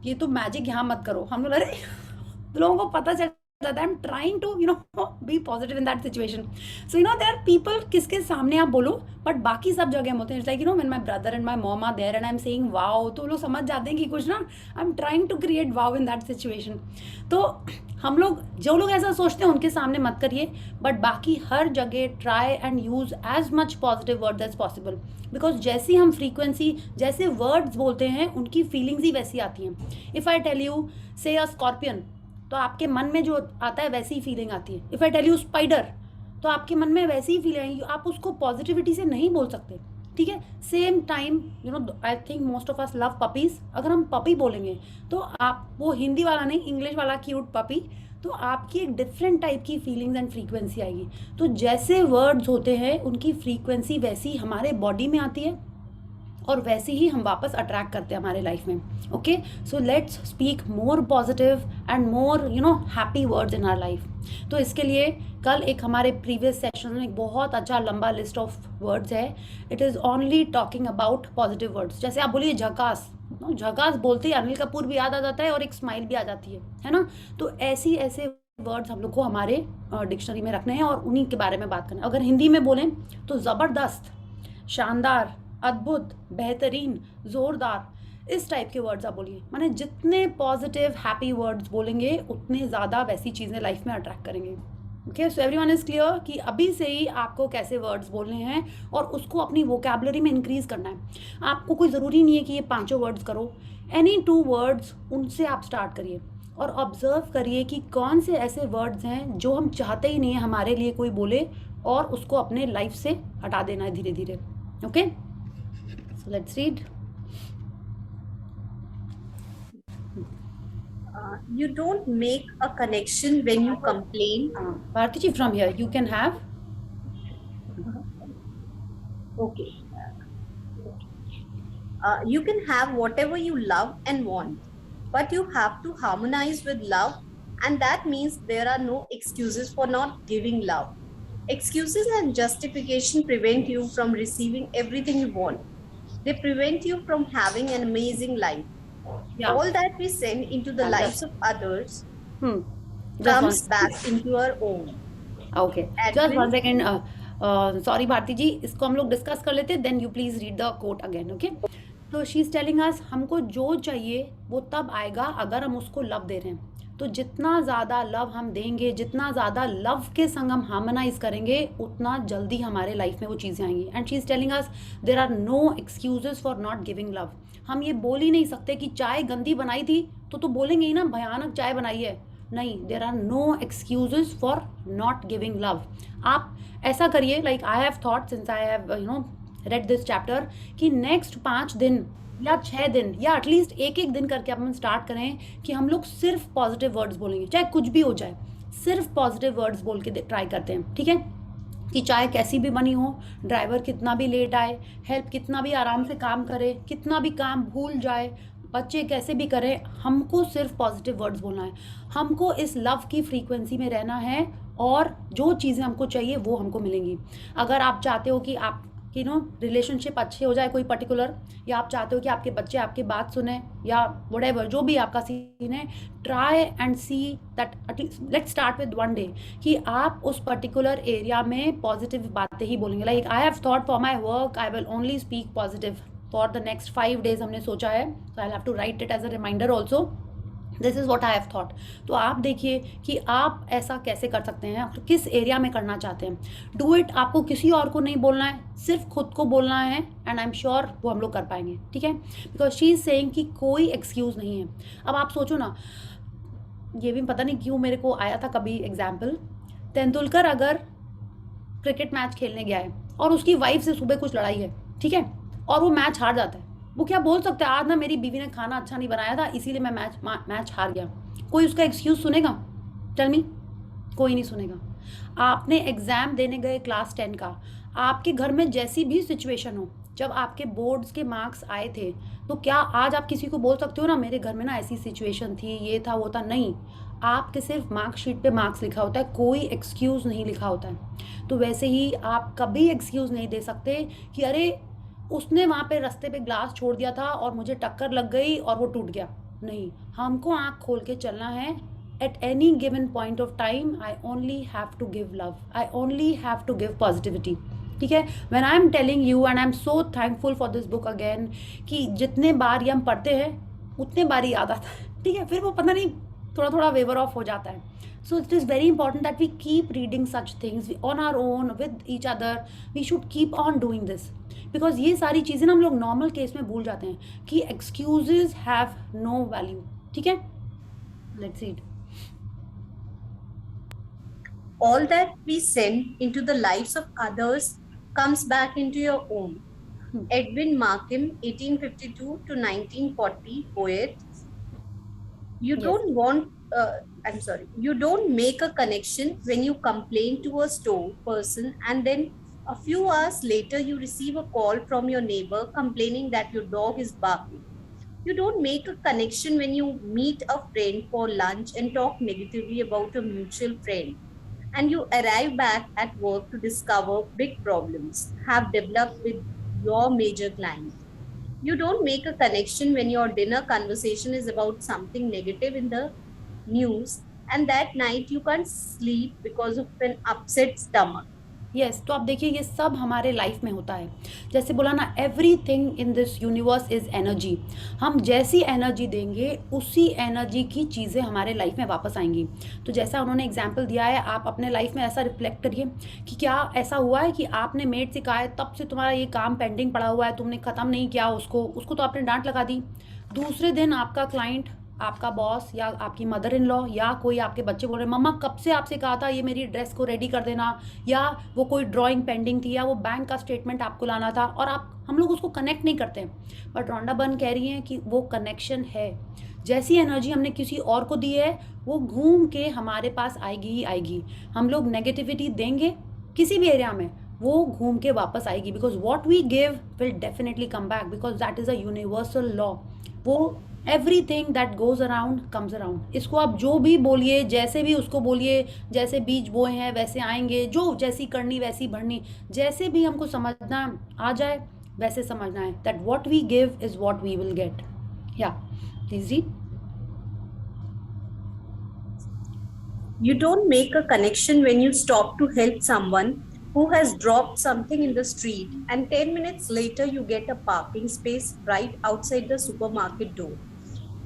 ये तो मैजिक यहाँ मत करो, हम लोग अरे लोगों को पता चल जाता है I am trying to be positive in that situation. So there are people किसके सामने आप बोलो, बट बाकी सब जगह हम होते हैं, it's like when my brother and my mom are there and I am saying wow, तो लोग समझ जाते हैं कि कुछ ना I am trying to create wow in that situation. तो हम लोग जो लोग ऐसा सोचते हैं उनके सामने मत करिए, बट बाकी हर जगह try and use as much positive words as possible, because जैसी हम फ्रीक्वेंसी, जैसे वर्ड्स बोलते हैं उनकी फीलिंग्स ही वैसी आती हैं। इफ़ आई टेल यू से अ स्कॉर्पियन, तो आपके मन में जो आता है वैसी ही फीलिंग आती है। If I tell you spider, तो आपके मन में वैसी ही फीलिंग आएगी, आप उसको पॉजिटिविटी से नहीं बोल सकते, ठीक है। Same time I think most of us love puppies, अगर हम पपी बोलेंगे तो आप वो हिंदी वाला नहीं इंग्लिश वाला क्यूट पपी, तो आपकी एक डिफरेंट टाइप की फीलिंग्स एंड फ्रीक्वेंसी आएगी। तो जैसे वर्ड्स होते हैं उनकी फ्रीक्वेंसी वैसी हमारे बॉडी में आती है, और वैसे ही हम वापस अट्रैक्ट करते हैं हमारे लाइफ में. Okay, so let's speak more positive and more happy words in our life. तो इसके लिए कल एक हमारे प्रीवियस सेशन में एक बहुत अच्छा लंबा लिस्ट ऑफ वर्ड्स है. It is only talking about positive words. जैसे आप बोलिए झकास, झकास बोलते ही अनिल कपूर भी याद आ जाता है और एक स्माइल भी आ जाती है ना. तो ऐसे वर्ड्स हम लोग को हमारे डिक्शनरी में रखने हैं और उन्हीं के बारे में बात करना है. अगर हिंदी में बोलें तो ज़बरदस्त, शानदार, अद्भुत, बेहतरीन, ज़ोरदार, इस टाइप के वर्ड्स आप बोलिए. माने जितने पॉजिटिव हैप्पी वर्ड्स बोलेंगे उतने ज़्यादा वैसी चीज़ें लाइफ में अट्रैक्ट करेंगे. Okay, so everyone is clear कि अभी से ही आपको कैसे वर्ड्स बोलने हैं और उसको अपनी वोकैबुलरी में इंक्रीज़ करना है. आपको कोई ज़रूरी नहीं है कि ये 5 वर्ड्स करो. एनी 2 वर्ड्स उनसे आप स्टार्ट करिए और ऑब्जर्व करिए कि कौन से ऐसे वर्ड्स हैं जो हम चाहते ही नहीं है हमारे लिए कोई बोले और उसको अपने लाइफ से हटा देना है धीरे धीरे. Okay, so let's read. You don't make a connection when you complain. Bharti ji, from here you can have. Okay. You can have whatever you love and want, but you have to harmonize with love, and that means there are no excuses for not giving love. Excuses and justification prevent you from receiving everything you want. They prevent you from having an amazing life. Yeah. All that we send into the lives of others Just comes one. back into our own. Okay, just one second. Sorry Bharti ji, इसको हम लोग discuss कर लेते हैं, then you please read the quote again. Okay, तो she is telling us हमको जो चाहिए वो तब आएगा अगर हम उसको लव दे रहे हैं. तो जितना ज़्यादा लव हम देंगे, जितना ज़्यादा लव के संग हम हार्मोनाइज करेंगे, उतना जल्दी हमारे लाइफ में वो चीज़ें आएंगी. And she is telling us there are no excuses for not giving love. हम ये बोल ही नहीं सकते कि चाय गंदी बनाई थी तो बोलेंगे ही ना भयानक चाय बनाई है. नहीं, there are no excuses for not giving love. आप ऐसा करिए, like I have thought since I have read this chapter कि नेक्स्ट 5 दिन या 6 दिन या एटलीस्ट एक दिन करके अपन स्टार्ट करें कि हम लोग सिर्फ पॉजिटिव वर्ड्स बोलेंगे, चाहे कुछ भी हो जाए. सिर्फ पॉजिटिव वर्ड्स बोल के ट्राई करते हैं. ठीक है, कि चाहे कैसी भी बनी हो, ड्राइवर कितना भी लेट आए, हेल्प कितना भी आराम से काम करे, कितना भी काम भूल जाए, बच्चे कैसे भी करें, हमको सिर्फ पॉजिटिव वर्ड्स बोलना है. हमको इस लव की फ्रीक्वेंसी में रहना है और जो चीज़ें हमको चाहिए वो हमको मिलेंगी. अगर आप चाहते हो कि आप रिलेशनशिप अच्छे हो जाए कोई पर्टिकुलर, या आप चाहते हो कि आपके बच्चे आपकी बात सुने, या व्हाटएवर जो भी आपका सीन है, try and see that let's start with 1 day कि आप उस पर्टिकुलर एरिया में पॉजिटिव बातें ही बोलेंगे. Like I have thought for my work I will only speak positive for the next 5 days हमने सोचा है. So I have to write it as a reminder also. This is what I have thought. तो आप देखिए कि आप ऐसा कैसे कर सकते हैं और किस एरिया में करना चाहते हैं. Do it. आपको किसी और को नहीं बोलना है, सिर्फ खुद को बोलना है एंड आई एम श्योर वो हम लोग कर पाएंगे. ठीक है, बिकॉज शी इज़ सेइंग कि कोई एक्सक्यूज़ नहीं है. अब आप सोचो ना, ये भी पता नहीं क्यों मेरे को आया था कभी एग्जाम्पल. तेंदुलकर अगर क्रिकेट मैच खेलने गया है और उसकी वाइफ से सुबह कुछ लड़ाई है, ठीक है, और वो मैच हार जाता है, वो क्या बोल सकता है आज ना मेरी बीवी ने खाना अच्छा नहीं बनाया था इसीलिए मैं मैच हार गया. कोई उसका एक्सक्यूज़ सुनेगा? टेल मी, कोई नहीं सुनेगा. आपने एग्ज़ाम देने गए क्लास 10 का, आपके घर में जैसी भी सिचुएशन हो, जब आपके बोर्ड्स के मार्क्स आए थे, तो क्या आज आप किसी को बोल सकते हो ना मेरे घर में ना ऐसी सिचुएशन थी, ये था वो था? नहीं, आपके सिर्फ मार्कशीट पे मार्क्स लिखा होता है, कोई एक्सक्यूज़ नहीं लिखा होता है. तो वैसे ही आप कभी एक्सक्यूज़ नहीं दे सकते कि अरे उसने वहाँ पे रास्ते पे ग्लास छोड़ दिया था और मुझे टक्कर लग गई और वो टूट गया. नहीं, हमको आँख खोल के चलना है. At any given point of time, I only have to give love. I only have to give positivity. ठीक है, when I am telling you and I am so thankful for this book again कि जितने बार ये हम पढ़ते हैं उतने बार ही याद आता है. ठीक है, फिर वो पता नहीं थोड़ा वेवर ऑफ हो जाता है. So it is very important that we keep reading such things on our own with each other. We should keep on doing this because ये सारी चीज़ें ना हम लोग नॉर्मल केस में भूल जाते हैं कि excuses have no value. ठीक है, let's read. All that we send into the lives of others comes back into your own. Edwin Markham, 1852 to 1940, poet. You Yes. don't want, you don't make a connection when you complain to a store person and then A few hours later, you receive a call from your neighbor complaining that your dog is barking. You don't make a connection when you meet a friend for lunch and talk negatively about a mutual friend. And you arrive back at work to discover big problems have developed with your major client. You don't make a connection when your dinner conversation is about something negative in the news, and that night you can't sleep because of an upset stomach. Yes तो आप देखिए ये सब हमारे life में होता है। जैसे बोला ना, everything in this universe is energy. हम जैसी एनर्जी देंगे उसी एनर्जी की चीज़ें हमारे लाइफ में वापस आएंगी। तो जैसा उन्होंने एग्जांपल दिया है, आप अपने लाइफ में ऐसा रिफ्लेक्ट करिए कि क्या ऐसा हुआ है कि आपने मेड से कहा है तब से तुम्हारा ये काम पेंडिंग पड़ा हुआ है, तुमने ख़त्म नहीं किया उसको तो आपने डांट लगा दी। दूसरे दिन आपका क्लाइंट, आपका बॉस या आपकी मदर इन लॉ या कोई आपके बच्चे बोल रहे, मम्मा कब से आपसे कहा था ये मेरी ड्रेस को रेडी कर देना, या वो कोई ड्राइंग पेंडिंग थी, या वो बैंक का स्टेटमेंट आपको लाना था, और हम लोग उसको कनेक्ट नहीं करते हैं। बट रोंडा बर्न कह रही हैं कि वो कनेक्शन है। जैसी एनर्जी हमने किसी और को दी है वो घूम के हमारे पास आएगी ही आएगी। हम लोग नेगेटिविटी देंगे किसी भी एरिया में, वो घूम के वापस आएगी, because what we give will definitely come back, because that is a universal law. वो everything that goes around comes around. इसको आप जो भी बोलिए, जैसे भी उसको बोलिए, जैसे बीज बोए हैं वैसे आएंगे, जो जैसी करनी वैसी भरनी, जैसे भी हमको समझना आ जाए वैसे समझना है that what we give is what we will get. Yeah please read. You don't make a connection when you stop to help someone who has dropped something in the street, and 10 minutes later you get a parking space right outside the supermarket door.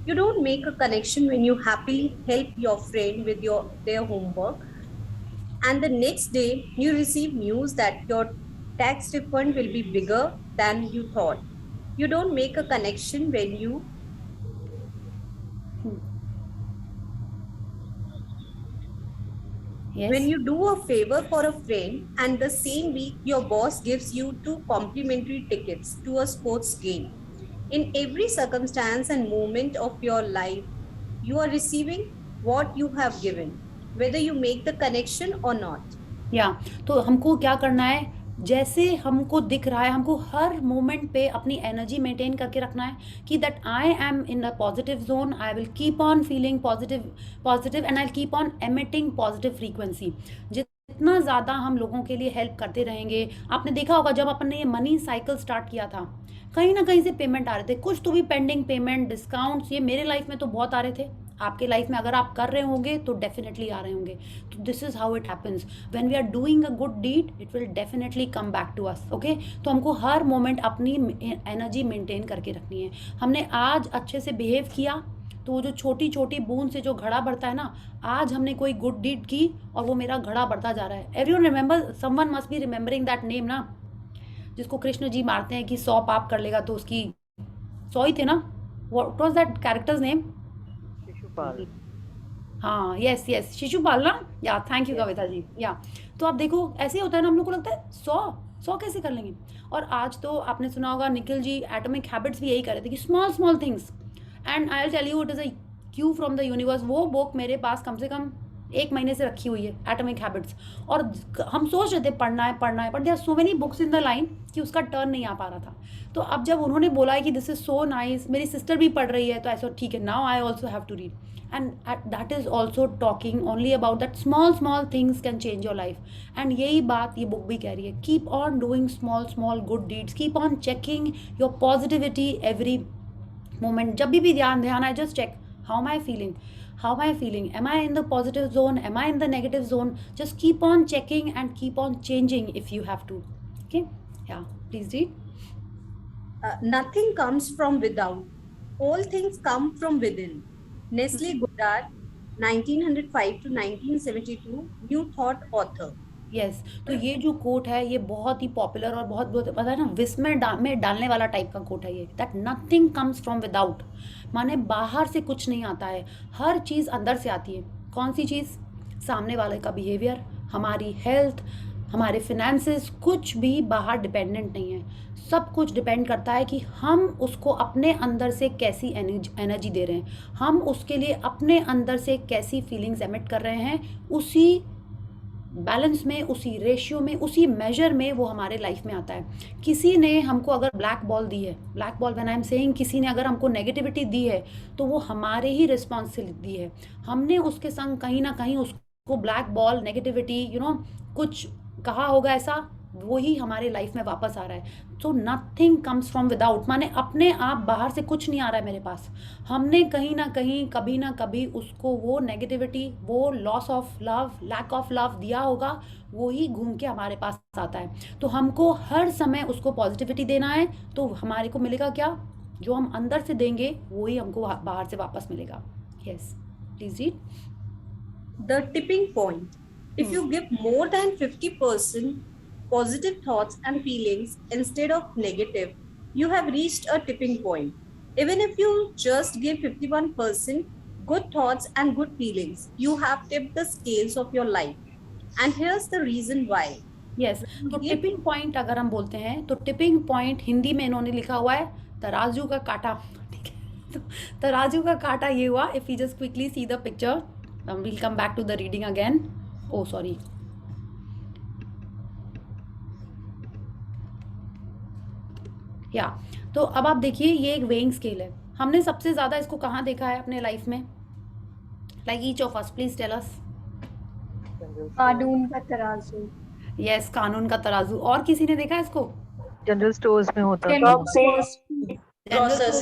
You don't make a connection when you happily help your friend with their homework, and the next day you receive news that your tax refund will be bigger than you thought. You don't make a connection when you Yes. When you do a favor for a friend and the same week your boss gives you 2 complimentary tickets to a sports game. In every circumstance and moment of your life, you are receiving what you have given, whether you make the connection or not. या तो हमको क्या करना है, जैसे हमको दिख रहा है हमको हर मोमेंट पे अपनी एनर्जी मेंटेन करके रखना है कि that I am in a positive zone, I will keep on feeling positive and I keep on emitting positive frequency. जितना ज़्यादा हम लोगों के लिए हेल्प करते रहेंगे, आपने देखा होगा जब अपन ने ये मनी साइकिल स्टार्ट किया था, कहीं ना कहीं से पेमेंट आ रहे थे, कुछ तो भी पेंडिंग पेमेंट, डिस्काउंट्स, ये मेरे लाइफ में तो बहुत आ रहे थे, आपके लाइफ में अगर आप कर रहे होंगे तो डेफिनेटली आ रहे होंगे। तो this is how it happens when we are doing a good deed, it will definitely come back to us. Okay, तो हमको हर मोमेंट अपनी एनर्जी मेंटेन करके रखनी है। हमने आज अच्छे से बिहेव किया तो वो जो छोटी छोटी बूंद से जो घड़ा बढ़ता है ना, आज हमने कोई गुड डीड की और वो मेरा घड़ा बढ़ता जा रहा है। Everyone remember, someone must be remembering that name ना, जिसको कृष्ण जी मारते हैं कि 100 पाप कर लेगा तो उसकी 100 ही थे ना, what was that characters name? हाँ, यस यस, शिशुपाल ना। या थैंक यू कविता जी। या तो आप देखो ऐसे होता है ना, हम लोग को लगता है 100 कैसे कर लेंगे। और आज तो आपने सुना होगा निखिल जी एटॉमिक हैबिट्स भी यही कर रहे थे कि small things, and I will tell you it is a cue from the universe. वो बुक मेरे पास कम से कम 1 महीने से रखी हुई है, एटॉमिक हैबिट्स, और हम सोच रहे थे पढ़ना है but there are so many books in the line कि उसका टर्न नहीं आ पा रहा था। तो अब जब उन्होंने बोला है कि दिस इज़ सो नाइस, मेरी सिस्टर भी पढ़ रही है, तो ऐसा ठीक है, now I also have to read, and that is also talking only about that small things can change your life. And यही बात ये बुक भी कह रही है, keep on doing small good deeds, keep on checking your positivity every moment. जब भी ध्यान आए, just check how am I feeling, am I in the positive zone, am I in the negative zone? Just keep on checking and keep on changing if you have to. Okay, yeah, please read. Nothing comes from without, all things come from within. Nestle Goddard, 1905 to 1972, New Thought author. Yes तो ये जो coat है ये बहुत ही popular और बहुत पता है ना, विस्मय में डालने वाला टाइप का कोट है ये, that nothing comes from without, माने बाहर से कुछ नहीं आता है, हर चीज़ अंदर से आती है। कौन सी चीज़? सामने वाले का बिहेवियर, हमारी हेल्थ, हमारे फिनेंसेस, कुछ भी बाहर डिपेंडेंट नहीं है। सब कुछ डिपेंड करता है कि हम उसको अपने अंदर से कैसी एनर्जी दे रहे हैं, हम उसके लिए अपने अंदर से कैसी फीलिंग्स एमिट कर रहे हैं, उसी बैलेंस में, उसी रेशियो में, उसी मेजर में वो हमारे लाइफ में आता है। किसी ने हमको अगर ब्लैक बॉल दी है, black ball when I am saying, किसी ने अगर हमको नेगेटिविटी दी है तो वो हमारे ही रिस्पॉन्सिबिलिटी है। हमने उसके संग कहीं ना कहीं उसको ब्लैक बॉल, नेगेटिविटी, कुछ कहा होगा ऐसा, वही हमारे लाइफ में वापस आ रहा है। So nothing comes from without, माने अपने आप बाहर से कुछ नहीं आ रहा है मेरे पास। हमने कहीं ना कहीं, कभी ना कभी उसको वो नेगेटिविटी, वो loss of love, lack of love दिया होगा, वो ही घूम के हमारे पास आता है। तो हमको हर समय उसको पॉजिटिविटी देना है, तो हमारे को मिलेगा क्या? जो हम अंदर से देंगे वही हमको बाहर से वापस मिलेगा। Yes, please read. The tipping point. If you give more than 50% positive thoughts and feelings instead of negative, you have reached a tipping point. Even if you just give 51% good thoughts and good feelings, you have tipped the scales of your life. And here's the reason why. Yes, तो tipping point अगर हम बोलते हैं तो tipping point Hindi में इन्होंने लिखा हुआ है तराजू का कांटा। ठीक है, तो तराजू का कांटा ये हुआ। If you just quickly see the picture, we'll come back to the reading again. Oh, sorry. तो अब आप देखिए, ये एक वेइंग स्केल है। हमने सबसे ज्यादा इसको कहाँ देखा है अपने लाइफ में? Like each of us, please tell us. कानून का तराजू। यस, कानून का तराजू। और किसी ने देखा है इसको? जनरल स्टोर्स में होता है। ग्रोसर्स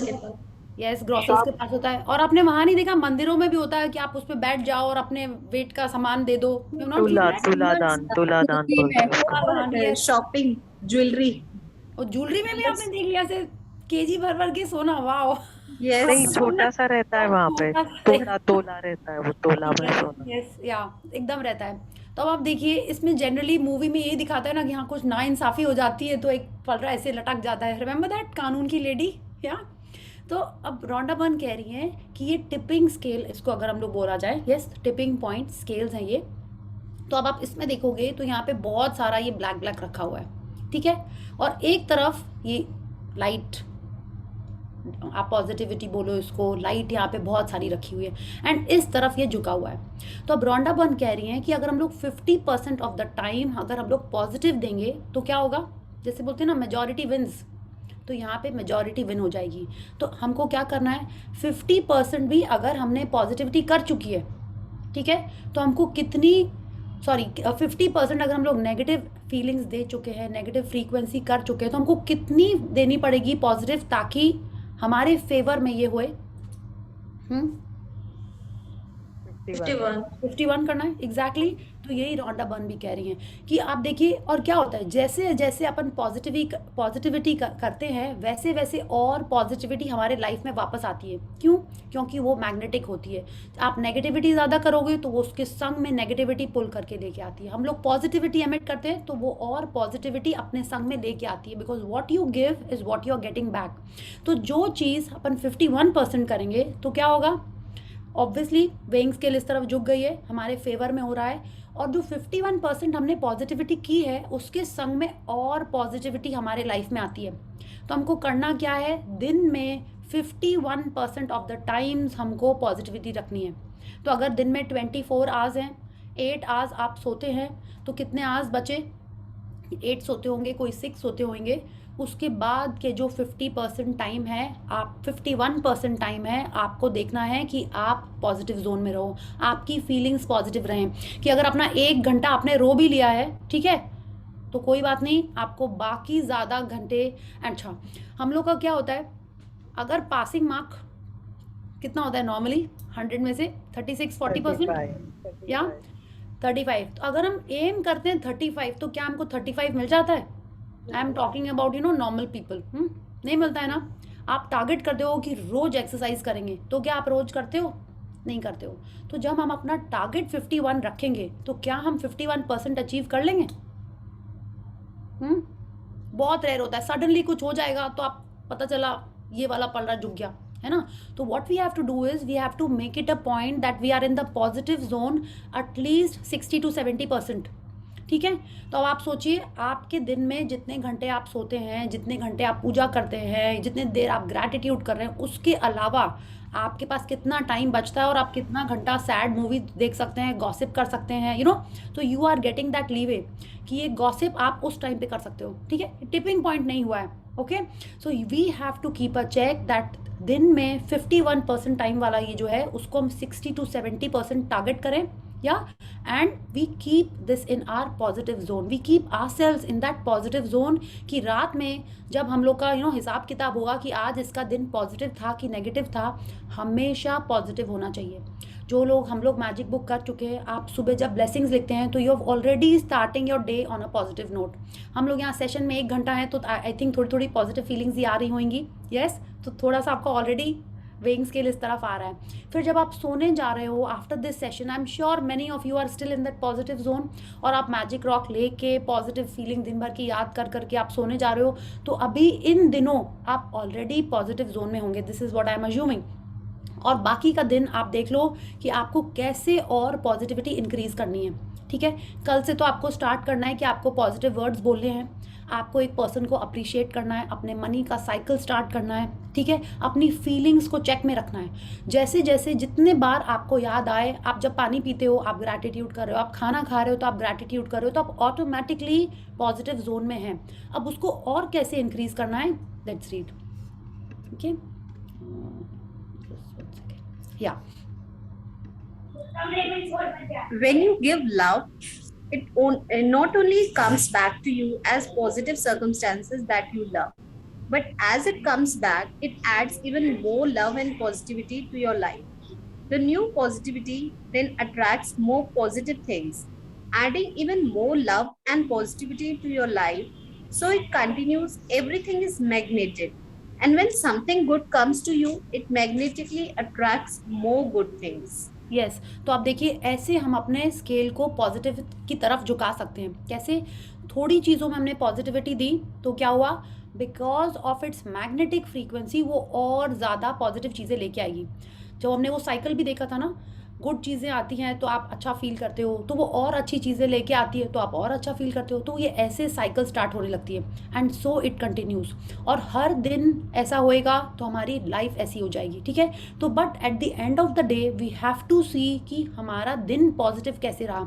के पास। यस, ग्रोसर्स के पास होता है। और आपने वहां नहीं देखा, मंदिरों में भी होता है कि आप उस पे बैठ जाओ और अपने वेट का सामान दे दो। तुलादान, शॉपिंग, ज्वेलरी। और ज्वेलरी में भी आपने देख लिया से केजी भर भर के सोना। वाओ, नहीं, छोटा सा रहता है वहाँ पे, तोला रहता है, वो तोला में सोना। यस, या एकदम रहता है। तो अब आप देखिए, इसमें जनरली मूवी में ये दिखाता है ना कि हाँ कुछ नाइंसाफी हो जाती है तो एक पलड़ा ऐसे लटक जाता है। रिमेम्बर दैट कानून की लेडी? या तो अब रोंडा बर्न कह रही हैं कि ये टिपिंग स्केल, इसको अगर हम लोग बोला जाए, यस, टिपिंग पॉइंट स्केल्स हैं ये। तो अब आप इसमें देखोगे तो यहाँ पे बहुत सारा ये ब्लैक ब्लैक रखा हुआ है, ठीक है। और एक तरफ ये लाइट, आप पॉजिटिविटी बोलो इसको, लाइट यहाँ पे बहुत सारी रखी हुई है, एंड इस तरफ ये झुका हुआ है। तो अब रोंडा बर्न कह रही हैं कि अगर हम लोग 50% ऑफ द टाइम अगर हम लोग पॉजिटिव देंगे तो क्या होगा? जैसे बोलते हैं ना, मेजॉरिटी विंस, तो यहाँ पे मेजॉरिटी विन हो जाएगी। तो हमको क्या करना है? 50% भी अगर हमने पॉजिटिविटी कर चुकी है, ठीक है, तो हमको कितनी, सॉरी 50% अगर हम लोग नेगेटिव फीलिंग्स दे चुके हैं, नेगेटिव फ्रीक्वेंसी कर चुके हैं, तो हमको कितनी देनी पड़ेगी पॉजिटिव, ताकि हमारे फेवर में ये होए? 51 करना है, एग्जैक्टली। तो यही रोंडा बर्न भी कह रही हैं कि आप देखिए, और क्या होता है, जैसे जैसे अपन पॉजिटिविटी करते हैं वैसे वैसे और पॉजिटिविटी हमारे लाइफ में वापस आती है। क्यों? क्योंकि वो मैग्नेटिक होती है। आप नेगेटिविटी ज़्यादा करोगे तो वो उसके संग में नेगेटिविटी पुल करके लेके आती है। हम लोग पॉजिटिविटी एमिट करते हैं तो वो और पॉजिटिविटी अपने संग में लेके आती है, because what you give is what you are getting back. तो जो चीज़ अपन 51% करेंगे तो क्या होगा? ऑब्वियसली वेइंग स्केल इस तरफ झुक गई है, हमारे फेवर में हो रहा है, और जो 51% हमने पॉजिटिविटी की है उसके संग में और पॉजिटिविटी हमारे लाइफ में आती है। तो हमको करना क्या है? दिन में 51% ऑफ द टाइम्स हमको पॉजिटिविटी रखनी है। तो अगर दिन में 24 आवर्स हैं, 8 आवर्स आप सोते हैं, तो कितने आवर्स बचे? 8 सोते होंगे, कोई 6 सोते होंगे। उसके बाद के जो 50% टाइम है, आप 51% टाइम है, आपको देखना है कि आप पॉजिटिव जोन में रहो, आपकी फीलिंग्स पॉजिटिव रहें। कि अगर अपना 1 घंटा आपने रो भी लिया है, ठीक है, तो कोई बात नहीं, आपको बाकी ज़्यादा घंटे। अच्छा, हम लोग का क्या होता है, अगर पासिंग मार्क कितना होता है नॉर्मली 100 में से? 36-40% या 35। तो अगर हम एम करते हैं 35, तो क्या हमको 35 मिल जाता है? I am talking about normal people. नहीं मिलता है ना। आप टारगेट करते हो कि रोज एक्सरसाइज करेंगे, तो क्या आप रोज करते हो? नहीं करते हो। तो जब हम अपना टारगेट 51 रखेंगे तो क्या हम 51% अचीव कर लेंगे? बहुत रेयर होता है, सडनली कुछ हो जाएगा तो आप पता चला ये वाला पलड़ा झुक गया, है ना। तो what we have to do is we have to make it a point that we are in the positive zone at least 60 to 70%। ठीक है। तो अब आप सोचिए, आपके दिन में जितने घंटे आप सोते हैं, जितने घंटे आप पूजा करते हैं, जितने देर आप ग्रैटिट्यूड कर रहे हैं, उसके अलावा आपके पास कितना टाइम बचता है और आप कितना घंटा सैड मूवी देख सकते हैं, गॉसिप कर सकते हैं, यू नो। तो you are getting that leeway कि ये गॉसिप आप उस टाइम पे कर सकते हो, ठीक है। टिपिंग पॉइंट नहीं हुआ है, okay. So we have to keep a check that दिन में 51% टाइम वाला ये जो है उसको हम 60 to 70% टारगेट करें, yeah and we keep this in our positive zone, we keep ourselves in that positive zone कि रात में जब हम लोग का हिसाब किताब होगा कि आज इसका दिन पॉजिटिव था कि नेगेटिव था, हमेशा पॉजिटिव होना चाहिए। जो लोग हम लोग मैजिक बुक कर चुके हैं, आप सुबह जब ब्लेसिंग्स लिखते हैं तो you have already starting your day on a positive note. हम लोग यहाँ सेशन में 1 घंटा है तो आई थिंक थोड़ी थोड़ी पॉजिटिव फीलिंग्स ही आ रही होंगी, यस। तो थोड़ा सा आपका ऑलरेडी वेइंग स्केल इस तरफ आ रहा है। फिर जब आप सोने जा रहे हो after this session, I am sure many of you are still in that positive zone, और आप मैजिक रॉक लेके पॉजिटिव फीलिंग दिन भर की याद कर करके आप सोने जा रहे हो, तो अभी इन दिनों आप ऑलरेडी पॉजिटिव जोन में होंगे, this is what I am assuming. और बाकी का दिन आप देख लो कि आपको कैसे और पॉजिटिविटी इंक्रीज करनी है, ठीक है। कल से तो आपको स्टार्ट करना है कि आपको पॉजिटिव वर्ड्स बोलने हैं, आपको एक पर्सन को अप्रिशिएट करना है, अपने मनी का साइकिल स्टार्ट करना है, ठीक है। अपनी फीलिंग्स को चेक में रखना है। जैसे जैसे जितने बार आपको याद आए, आप जब पानी पीते हो आप ग्रैटिट्यूड कर रहे हो, आप खाना खा रहे हो तो आप ग्रैटिट्यूड कर रहे हो, तो आप ऑटोमेटिकली पॉजिटिव जोन में हैं। अब उसको और कैसे इंक्रीज करना है, लेट्स रीड, ओके। या When you give love, it not only comes back to you as positive circumstances that you love, but as it comes back, it adds even more love and positivity to your life. The new positivity then attracts more positive things, adding even more love and positivity to your life. So it continues, everything is magnetic. And when something good comes to you, it magnetically attracts more good things. Yes तो आप देखिए, ऐसे हम अपने scale को positive की तरफ झुका सकते हैं। कैसे? थोड़ी चीज़ों में हमने पॉजिटिविटी दी तो क्या हुआ, because of its magnetic frequency वो और ज़्यादा पॉजिटिव चीज़ें लेके आएगी। जब हमने वो साइकिल भी देखा था ना, गुड चीज़ें आती हैं तो आप अच्छा फील करते हो, तो वो और अच्छी चीज़ें लेके आती है तो आप और अच्छा फील करते हो, तो ये ऐसे साइकिल स्टार्ट होने लगती है एंड सो इट कंटिन्यूज। और हर दिन ऐसा होएगा तो हमारी लाइफ ऐसी हो जाएगी, ठीक है। तो but at the end of the day we have to see कि हमारा दिन पॉजिटिव कैसे रहा।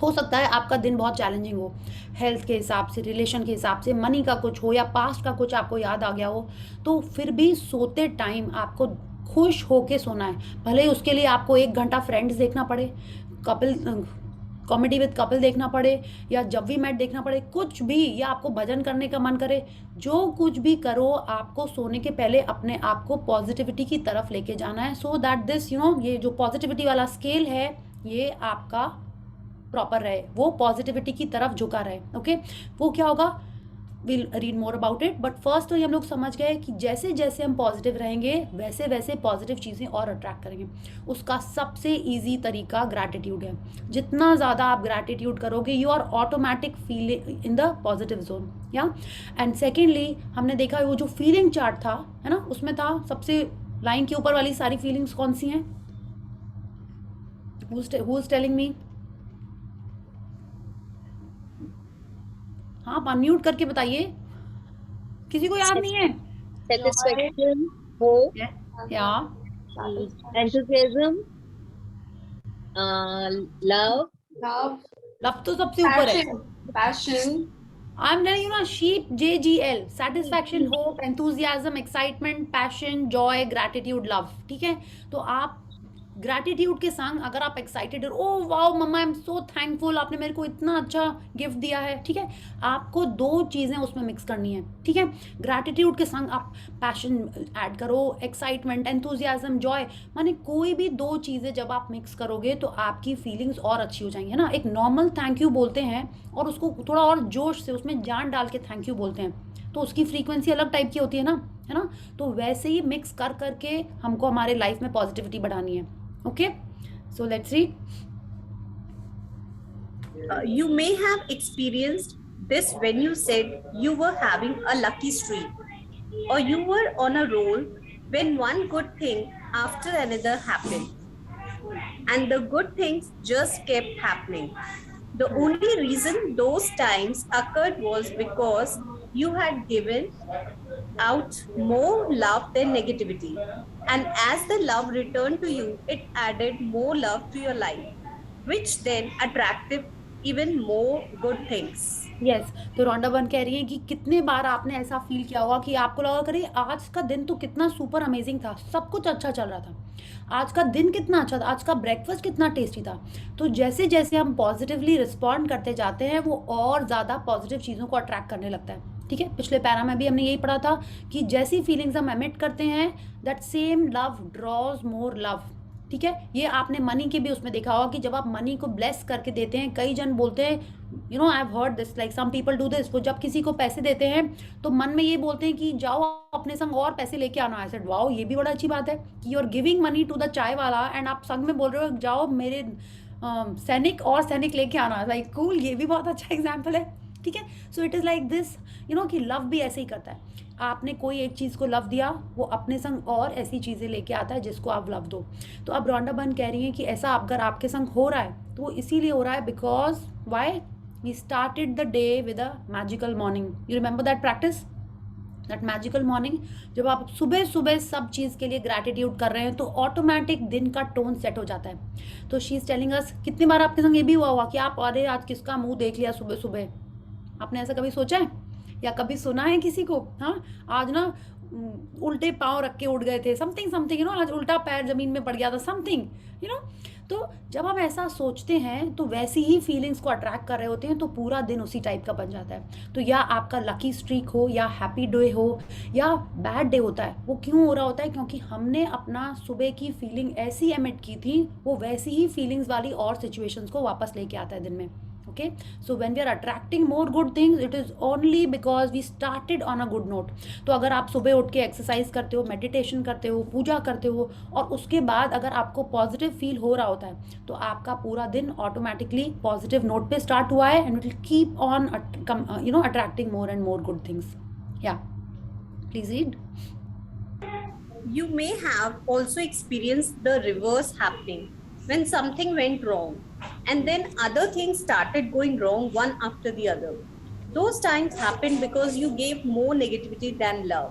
हो सकता है आपका दिन बहुत चैलेंजिंग हो, हेल्थ के हिसाब से, रिलेशन के हिसाब से, मनी का कुछ हो या पास्ट का कुछ आपको याद आ गया हो, तो फिर भी सोते टाइम आपको खुश होके सोना है। भले ही उसके लिए आपको 1 घंटा फ्रेंड्स देखना पड़े, कपिल कॉमेडी विद कपिल देखना पड़े, या जब वी मेट देखना पड़े, कुछ भी, या आपको भजन करने का मन करे, जो कुछ भी करो, आपको सोने के पहले अपने आप को पॉजिटिविटी की तरफ लेके जाना है, सो दैट दिस ये जो पॉजिटिविटी वाला स्केल है ये आपका प्रॉपर रहे, वो पॉजिटिविटी की तरफ झुका रहे, ओके। वो क्या होगा, will read more about it, but first तो ये हम लोग समझ गए कि जैसे जैसे हम पॉजिटिव रहेंगे वैसे वैसे पॉजिटिव चीज़ें और अट्रैक्ट करेंगे। उसका सबसे इजी तरीका ग्रैटिट्यूड है। जितना ज़्यादा आप ग्रैटिट्यूड करोगे, you are automatic feeling in the positive zone, yeah. And secondly हमने देखा वो जो फीलिंग चार्ट था, है ना, उसमें था सबसे लाइन के ऊपर वाली सारी फीलिंग्स कौन सी हैं, हु इज टेलिंग मी? हाँ, आप अनम्यूट करके बताइए, किसी को याद नहीं है? Satisfaction, hope, या enthusiasm, love, Love, लव तो सबसे ऊपर है। passion, I am telling you ना, शीप, JGL, satisfaction, hope, enthusiasm, excitement, passion, joy, gratitude, love, ठीक है। तो आप ग्रैटिट्यूड के संग अगर आप एक्साइटेड हो, oh wow mama I am so thankful, आपने मेरे को इतना अच्छा गिफ्ट दिया है, ठीक है, आपको 2 चीज़ें उसमें मिक्स करनी है, ठीक है। ग्रैटिट्यूड के संग आप पैशन ऐड करो, एक्साइटमेंट, एंथुजियाज्म, जॉय, माने कोई भी 2 चीज़ें जब आप मिक्स करोगे तो आपकी फीलिंग्स और अच्छी हो जाएंगी, है ना। एक नॉर्मल थैंक यू बोलते हैं और उसको थोड़ा और जोश से उसमें जान डाल के थैंक यू बोलते हैं, तो उसकी फ्रीक्वेंसी अलग टाइप की होती है ना। तो वैसे ही मिक्स कर करके हमको हमारे लाइफ में पॉजिटिविटी बढ़ानी है, okay, so let's read. You may have experienced this when you said you were having a lucky streak, or you were on a roll when one good thing after another happened, and the good things just kept happening. The only reason those times occurred was because you had given out more love than negativity. And as the love returned to you, it added more love to your life, which then attracted even more good things. Yes तो रोंडा बन कह रही है कि कितने बार आपने ऐसा feel किया होगा कि आपको लगा करे आज का दिन तो कितना सुपर अमेजिंग था, सब कुछ अच्छा चल रहा था, आज का दिन कितना अच्छा था, आज का ब्रेकफास्ट कितना टेस्टी था। तो जैसे जैसे हम पॉजिटिवली रिस्पॉन्ड करते जाते हैं वो और ज़्यादा पॉजिटिव चीज़ों को अट्रैक्ट करने लगता है। ठीक है, पिछले पैरा में भी हमने यही पढ़ा था कि जैसी फीलिंग्स हम एमिट करते हैं that same love draws more love. ठीक है, ये आपने मनी के भी उसमें देखा होगा कि जब आप मनी को ब्लेस करके देते हैं, कई जन बोलते हैं, you know I have heard this, like some people do this, वो जब किसी को पैसे देते हैं तो मन में ये बोलते हैं कि जाओ अपने संग और पैसे लेके आना। आई सेड वाओ, ये भी बड़ा अच्छी बात है कि you are giving money to the chai wala and आप संग में बोल रहे हो जाओ मेरे सैनिक और सैनिक लेके आना। लाइक कूल, ये भी बहुत अच्छा एग्जाम्पल है। ठीक है, so it is like this, you know कि लव भी ऐसे ही करता है। आपने कोई एक चीज़ को लव दिया, वो अपने संग और ऐसी चीज़ें लेके आता है जिसको आप लव दो। तो अब रोंडा बन कह रही है कि ऐसा अगर आपके संग हो रहा है तो वो इसीलिए हो रहा है because why we started the day with a magical morning. You remember that practice, that magical morning. जब आप सुबह सुबह सब चीज़ के लिए ग्रैटिट्यूड कर रहे हैं तो ऑटोमेटिक दिन का टोन सेट हो जाता है। तो शी इज़ टेलिंग अस, कितनी बार आपके संग ये भी हुआ कि आप अरे आज किसका मुंह देख लिया सुबह सुबह, आपने ऐसा कभी सोचा है या कभी सुना है किसी को? हाँ, आज ना उल्टे पाँव रख के उठ गए थे, समथिंग समथिंग, यू नो, आज उल्टा पैर जमीन में पड़ गया था, समथिंग, यू नो। तो जब हम ऐसा सोचते हैं तो वैसी ही फीलिंग्स को अट्रैक्ट कर रहे होते हैं, तो पूरा दिन उसी टाइप का बन जाता है। तो या आपका लकी स्ट्रीक हो या हैप्पी डे हो या बैड डे होता है, वो क्यों हो रहा होता है? क्योंकि हमने अपना सुबह की फीलिंग ऐसी एमिट की थी, वो वैसी ही फीलिंग्स वाली और सिचुएशंस को वापस लेके आता है दिन में। Okay, so when we are attracting more good things, it is only because we started on a good note. तो अगर आप सुबह उठ के एक्सरसाइज करते हो, मेडिटेशन करते हो, पूजा करते हो और उसके बाद अगर आपको पॉजिटिव फील हो रहा होता है तो आपका पूरा दिन ऑटोमेटिकली पॉजिटिव नोट पे स्टार्ट हुआ है and it will keep on you know attracting more and more good things. Yeah please read. You may have also experienced the reverse happening when something went wrong and then other things started going wrong one after the other. Those times happened because you gave more negativity than love.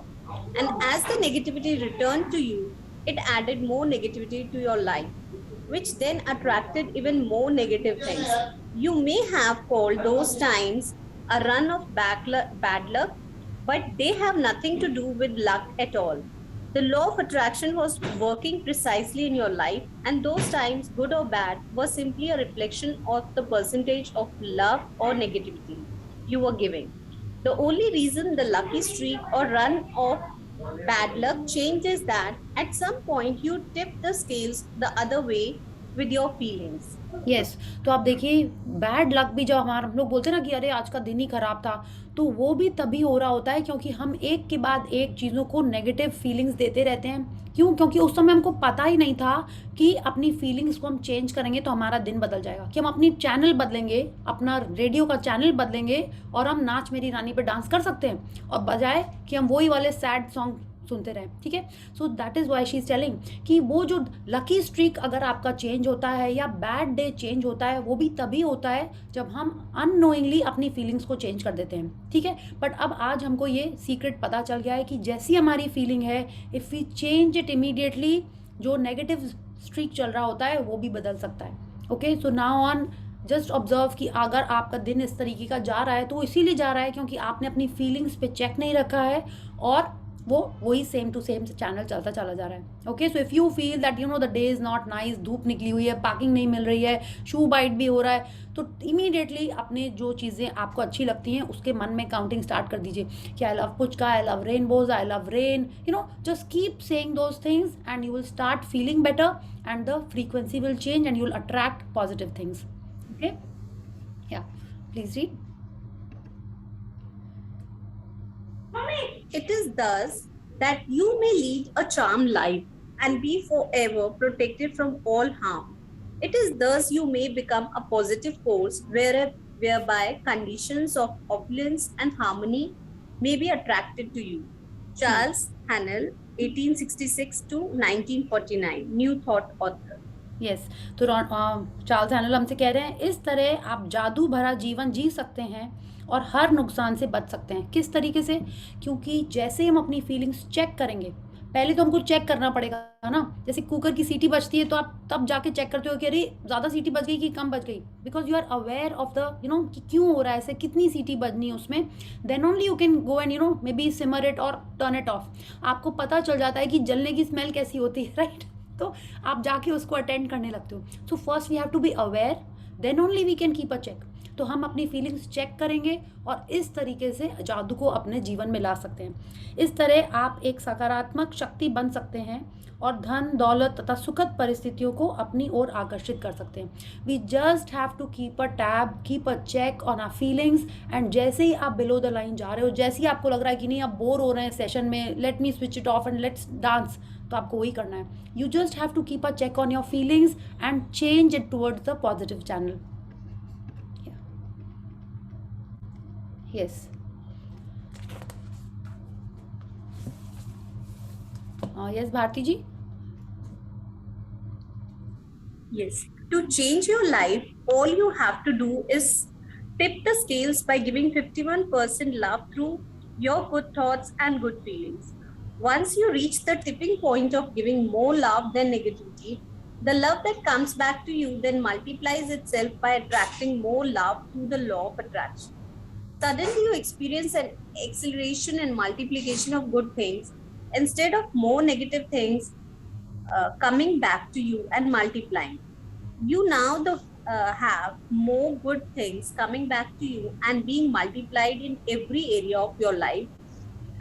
And as the negativity returned to you, it added more negativity to your life, which then attracted even more negative things. You may have called those times a run of bad luck, but they have nothing to do with luck at all. The law of attraction was working precisely in your life, and those times, good or bad, were simply a reflection of the percentage of love or negativity you were giving. The only reason the lucky streak or run of bad luck changed is that at some point you tipped the scales the other way with your feelings. Yes तो आप देखिए bad luck भी, जो हम लोग बोलते हैं ना कि अरे आज का दिन ही खराब था, तो वो भी तभी हो रहा होता है क्योंकि हम एक के बाद एक चीज़ों को नेगेटिव फीलिंग्स देते रहते हैं। क्यों? क्योंकि उस समय हमको पता ही नहीं था कि अपनी फीलिंग्स को हम चेंज करेंगे तो हमारा दिन बदल जाएगा, कि हम अपनी चैनल बदलेंगे, अपना रेडियो का चैनल बदलेंगे और हम नाच मेरी रानी पे डांस कर सकते हैं, और बजाय कि हम वही वाले सैड सॉन्ग सुनते रहे। ठीक है, so that is why she is telling कि वो जो लकी स्ट्रीक अगर आपका चेंज होता है या बैड डे चेंज होता है, वो भी तभी होता है जब हम अननोइंगली अपनी फीलिंग्स को चेंज कर देते हैं। ठीक है, बट अब आज हमको ये सीक्रेट पता चल गया है कि जैसी हमारी फीलिंग है, if we change it immediately, जो नेगेटिव स्ट्रीक चल रहा होता है वो भी बदल सकता है। Okay, so now on just observe कि अगर आपका दिन इस तरीके का जा रहा है तो इसीलिए जा रहा है क्योंकि आपने अपनी फीलिंग्स पे चेक नहीं रखा है और वो वही सेम टू सेम चैनल चलता चला जा रहा है। Okay, so if you feel that you know the day is not nice, धूप निकली हुई है, पार्किंग नहीं मिल रही है, शू बाइट भी हो रहा है, तो इमीडिएटली अपने जो चीज़ें आपको अच्छी लगती हैं उसके मन में काउंटिंग स्टार्ट कर दीजिए कि I love puchka, I love rainbows, I love rain, you know, just keep saying those things and you will start feeling better and the frequency will change and you will attract positive things. Okay, yeah please read. It is thus that you may lead a charmed life and be forever protected from all harm. It is thus you may become a positive force whereby conditions of opulence and harmony may be attracted to you. Charles Hannell, 1866 to 1949, New Thought author. Yes, तो Charles हैनल हमसे कह रहे हैं इस तरह आप जादू भरा जीवन जी सकते हैं और हर नुकसान से बच सकते हैं। किस तरीके से? क्योंकि जैसे हम अपनी फीलिंग्स चेक करेंगे, पहले तो हमको चेक करना पड़ेगा ना। जैसे कुकर की सीटी बजती है तो आप तब जाके चेक करते हो कि अरे ज़्यादा सीटी बज गई कि कम बज गई, because you are aware of the कि क्यों हो रहा है ऐसे, कितनी सीटी बजनी है उसमें। Then only you can go and maybe simmer it और टर्न इट ऑफ। आपको पता चल जाता है कि जलने की स्मेल कैसी होती है, राइट? तो आप जाके उसको अटेंड करने लगते हो। So first we have to be aware, then only we can keep a check. तो हम अपनी फीलिंग्स चेक करेंगे और इस तरीके से जादू को अपने जीवन में ला सकते हैं। इस तरह आप एक सकारात्मक शक्ति बन सकते हैं और धन दौलत तथा सुखद परिस्थितियों को अपनी ओर आकर्षित कर सकते हैं। We just have to keep a tab, keep a check on our feelings. And जैसे ही आप बिलो द लाइन जा रहे हो, जैसे ही आपको लग रहा है कि नहीं आप बोर हो रहे हैं सेशन में, let me switch it off and let's dance, तो आपको वही करना है। You just have to keep a check on your feelings and change it towards the positive channel. Yes. Yes, Bharti ji. Yes. To change your life, all you have to do is tip the scales by giving 51% love through your good thoughts and good feelings. Once you reach the tipping point of giving more love than negativity, the love that comes back to you then multiplies itself by attracting more love through the law of attraction. Suddenly you experience an acceleration and multiplication of good things instead of more negative things coming back to you and multiplying. You now have more good things coming back to you and being multiplied in every area of your life.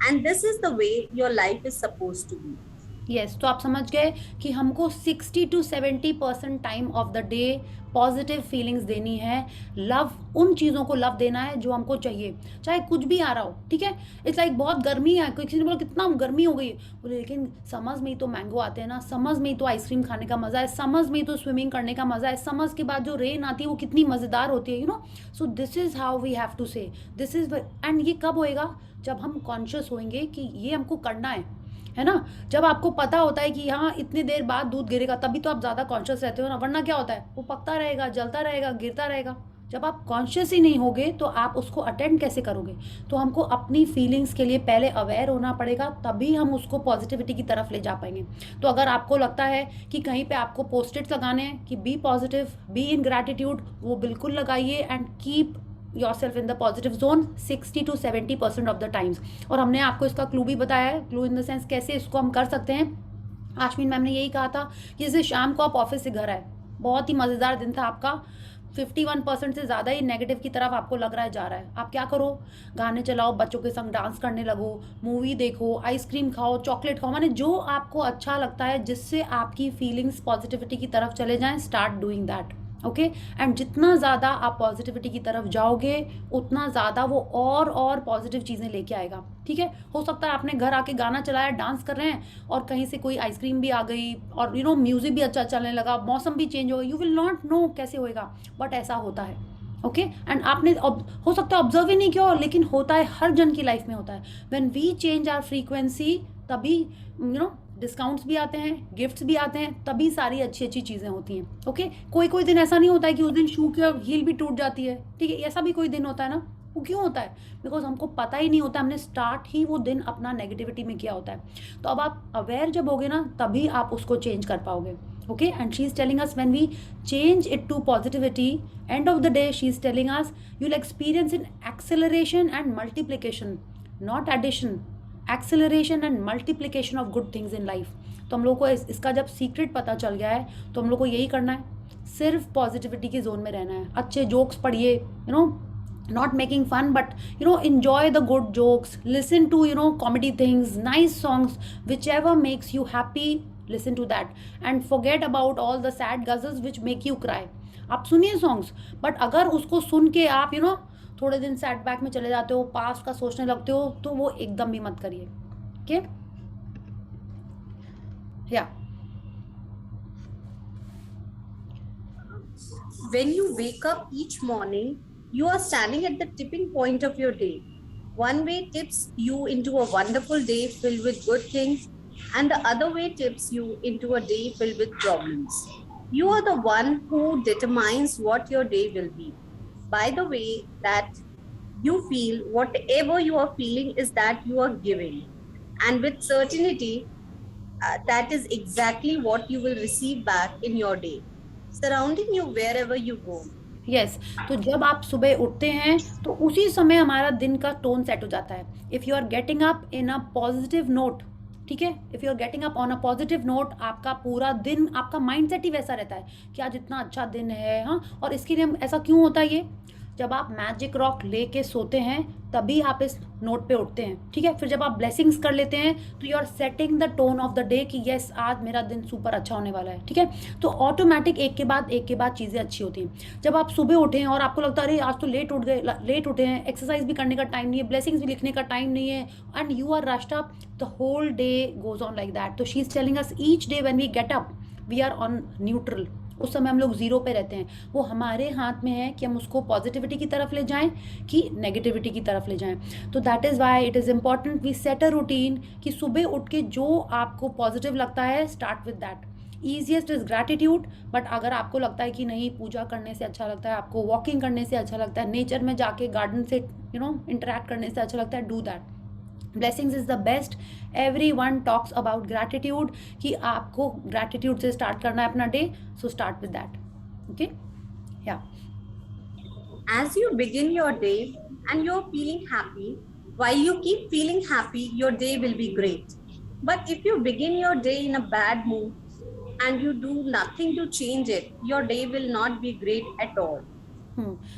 And this is the way your life is supposed to be. Yes, तो आप समझ गए कि हमको 60 to 70% time of the day positive feelings देनी है। Love, उन चीज़ों को लव देना है जो हमको चाहिए, चाहे कुछ भी आ रहा हो, ठीक है? इट्स लाइक बहुत गर्मी है, किसी ने बोला कितना गर्मी हो गई, बोले लेकिन समर्स में ही तो मैंगो आते हैं ना, समर्स में ही तो आइसक्रीम खाने का मज़ा है, समर्स में ही तो स्विमिंग करने का मज़ा है, समर्स के बाद जो रेन आती है वो कितनी मज़ेदार होती है, so this is how we have to say this is. And ये कब होएगा? जब हम कॉन्शियस होंगे कि ये हमको करना है ना। जब आपको पता होता है कि यहाँ इतनी देर बाद दूध गिरेगा, तभी तो आप ज़्यादा कॉन्शियस रहते हो ना, वरना क्या होता है, वो पकता रहेगा, जलता रहेगा, गिरता रहेगा। जब आप कॉन्शियस ही नहीं होगे तो आप उसको अटेंड कैसे करोगे? तो हमको अपनी फीलिंग्स के लिए पहले अवेयर होना पड़ेगा, तभी हम उसको पॉजिटिविटी की तरफ ले जा पाएंगे। तो अगर आपको लगता है कि कहीं पे आपको पोस्ट-इट्स लगाने हैं कि be positive, be in gratitude, वो बिल्कुल लगाइए and keep yourself in the positive zone 60 to 70% of the times. और हमने आपको इसका क्लू भी बताया है, क्लू इन द सेंस कैसे इसको हम कर सकते हैं। आश्विन मैम ने यही कहा था कि जैसे शाम को आप ऑफिस से घर आए, बहुत ही मज़ेदार दिन था आपका, 51% से ज़्यादा ही नेगेटिव की तरफ आपको लग रहा है जा रहा है, आप क्या करो? गाने चलाओ, बच्चों के संग डांस करने लगो, मूवी देखो, आइसक्रीम खाओ, चॉकलेट खाओ, माने जो आपको अच्छा लगता है जिससे आपकी फीलिंग्स पॉजिटिविटी की तरफ चले जाएं, start doing that, okay. And जितना ज़्यादा आप पॉजिटिविटी की तरफ जाओगे उतना ज़्यादा वो और पॉजिटिव चीज़ें लेके आएगा, ठीक है? हो सकता है आपने घर आके गाना चलाया, डांस कर रहे हैं और कहीं से कोई आइसक्रीम भी आ गई और म्यूज़िक भी अच्छा चलने लगा, मौसम भी चेंज हो गया, यू विल नॉट नो कैसे होएगा, बट ऐसा होता है, ओके। एंड आपने हो सकता है ऑब्जर्व ही नहीं किया, लेकिन होता है, हर जन की लाइफ में होता है। When we change our frequency, तभी डिस्काउंट्स भी आते हैं, गिफ्ट्स भी आते हैं, तभी सारी अच्छी चीज़ें होती हैं, ओके। कोई दिन ऐसा नहीं होता है कि उस दिन शू की हील भी टूट जाती है, ठीक है? ऐसा भी कोई दिन होता है ना, वो क्यों होता है? बिकॉज हमको पता ही नहीं होता, हमने स्टार्ट ही वो दिन अपना नेगेटिविटी में किया होता है। तो अब आप अवेयर जब होगे ना, तभी आप उसको चेंज कर पाओगे, okay. And she is telling us when we change it to positivity, and of the day she is telling us you will experience in acceleration and multiplication, not addition, acceleration and multiplication of good things in life. तो हम लोग को इसका जब secret पता चल गया है, तो हम लोग को यही करना है, सिर्फ पॉजिटिविटी की जोन में रहना है। अच्छे जोक्स पढ़िए, not making fun, but enjoy the good jokes, listen to comedy things, nice songs, whichever makes you happy, listen to that, and forget about all the sad guzzles which make you cry. आप सुनिए songs, but अगर उसको सुन के आप थोड़े दिन sad back में चले जाते हो, पास्ट का सोचने लगते हो, तो वो एकदम भी मत करिए, ओके? या When you wake up each morning, you are standing at the tipping point of your day. One way tips you into a wonderful day filled with good things, and the other way tips you into a day filled with problems. You are the one who determines what your day will be. By the way that you feel, whatever you are feeling is that you are giving. And with certainty, that is exactly what you will receive back in your day, surrounding you wherever you go. Yes, तो जब आप सुबह उठते हैं तो उसी समय हमारा दिन का टोन सेट हो जाता है। If you are getting up in a positive note, ठीक है, if you are getting up on a positive note, आपका पूरा दिन, आपका माइंड सेट ही वैसा रहता है कि आज इतना अच्छा दिन है। हाँ, और इसके लिए ऐसा क्यों होता है? ये जब आप मैजिक रॉक लेके सोते हैं तभी आप इस नोट पे उठते हैं, ठीक है। फिर जब आप ब्लेसिंग्स कर लेते हैं तो you are setting the tone of the day कि यस, आज मेरा दिन सुपर अच्छा होने वाला है, ठीक है। तो ऑटोमेटिक एक के बाद चीज़ें अच्छी होती हैं। जब आप सुबह उठें और आपको लगता है अरे आज तो लेट उठे हैं, एक्सरसाइज भी करने का टाइम नहीं है, ब्लेसिंग्स भी लिखने का टाइम नहीं है, and you are rushed up, the whole day goes on like that. तो she is telling us each day when we get up we are on neutral, उस समय हम लोग जीरो पे रहते हैं। वो हमारे हाथ में है कि हम उसको पॉजिटिविटी की तरफ ले जाएं कि नेगेटिविटी की तरफ ले जाएं। तो that is why it is important we set a routine कि सुबह उठ के जो आपको पॉजिटिव लगता है start with that. Easiest is gratitude, but अगर आपको लगता है कि नहीं पूजा करने से अच्छा लगता है, आपको वॉकिंग करने से अच्छा लगता है, नेचर में जाके गार्डन से इंटरेक्ट करने से अच्छा लगता है, do that. Blessings is the best. Everyone talks about gratitude कि आपको ग्रैटिट्यूड से स्टार्ट करना है अपना day, so start with that. Okay, या As you begin your day and you're feeling happy, while you keep feeling happy, your day will be great. But if you begin your day in a bad mood and you do nothing to change it, your day will not be great at all.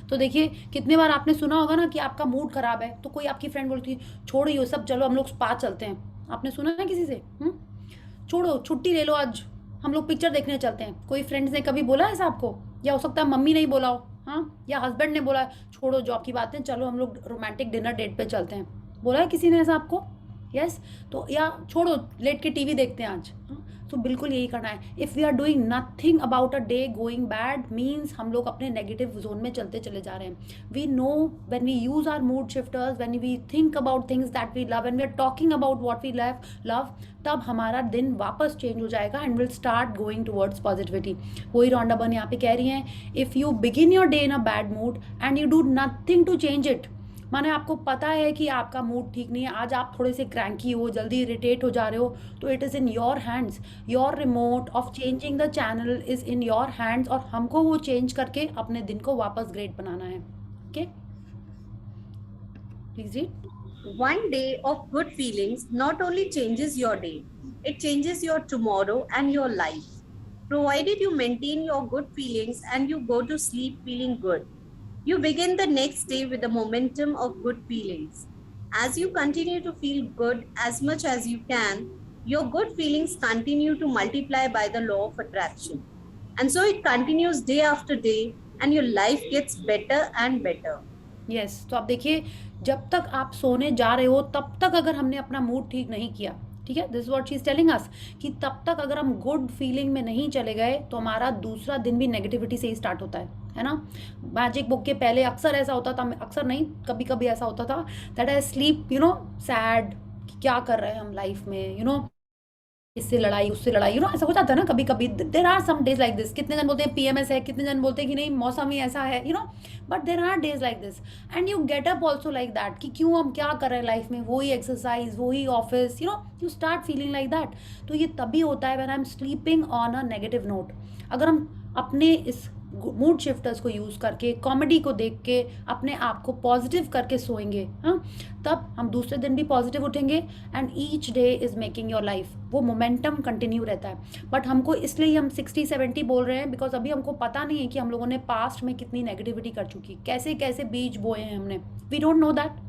तो देखिए कितने बार आपने सुना होगा ना कि आपका mood खराब है तो कोई आपकी फ्रेंड बोलती है छोड़ो ये सब, चलो हम लोग स्पा चलते हैं। आपने सुना है किसी से? छोड़ो, छुट्टी ले लो, आज हम लोग पिक्चर देखने चलते हैं। कोई फ्रेंड्स ने कभी बोला ऐसा आपको? या हो सकता है मम्मी ने ही बोला हो, हाँ, या हस्बैंड ने बोला छोड़ो जॉब की बातें, चलो हम लोग रोमांटिक डिनर डेट पे चलते हैं। बोला है किसी ने ऐसा आपको? यस। तो या छोड़ो लेट के टीवी देखते हैं आज। तो बिल्कुल यही करना है। If we are doing nothing about a day going bad means हम लोग अपने नेगेटिव जोन में चलते चले जा रहे हैं। We know when we use our mood shifters, when we think about things that we love, when we are talking about what we love, तब हमारा दिन वापस चेंज हो जाएगा and will start going towards positivity. वही Rhonda Byrne यहाँ पे कह रही हैं, if you begin your day in a bad mood and you do nothing to change it, माने आपको पता है कि आपका मूड ठीक नहीं है, आज आप थोड़े से क्रैंकी हो, जल्दी इरिटेट हो जा रहे हो, तो it is in your hands. Your remote of changing the channel is in your hands, और हमको वो चेंज करके अपने दिन को वापस ग्रेट बनाना है। Okay, please read. One day of good feelings not only changes your day, it changes your tomorrow and your life. Provided you maintain your good feelings and you go to sleep feeling good, you begin the next day with the momentum of good feelings. As you continue to feel good as much as you can, your good feelings continue to multiply by the law of attraction. And so it continues day after day and your life gets better and better. Yes, तो आप देखिए जब तक आप सोने जा रहे हो तब तक अगर हमने अपना मूड ठीक नहीं किया, ठीक है, this what she is telling अस, कि तब तक अगर हम गुड फीलिंग में नहीं चले गए तो हमारा दूसरा दिन भी नेगेटिविटी से ही स्टार्ट होता है ना। मैजिक बुक के पहले अक्सर ऐसा होता था, अक्सर नहीं कभी कभी ऐसा होता था दैट आई स्लीप सैड, क्या कर रहे हैं हम लाइफ में, इससे लड़ाई उससे लड़ाई, ऐसा हो जाता है ना कभी कभी। There are some days like this. कितने जन बोलते हैं पीएमएस है, कितने जन बोलते हैं कि नहीं मौसम ही ऐसा है, but there are days like this and you get up also like that कि क्यों हम क्या कर रहे हैं लाइफ में, वही एक्सरसाइज वही office, you start feeling like that. तो ये तभी होता है when I am sleeping on a negative note. अगर हम अपने इस मूड शिफ्टर्स को यूज़ करके, कॉमेडी को देख के अपने आप को पॉजिटिव करके सोएंगे, हाँ, तब हम दूसरे दिन भी पॉजिटिव उठेंगे and each day is making your life, वो मोमेंटम कंटिन्यू रहता है। बट हमको इसलिए हम 60-70 बोल रहे हैं बिकॉज अभी हमको पता नहीं है कि हम लोगों ने पास्ट में कितनी नेगेटिविटी कर चुकी, कैसे कैसे बीज बोए हैं हमने, वी डोंट नो दैट।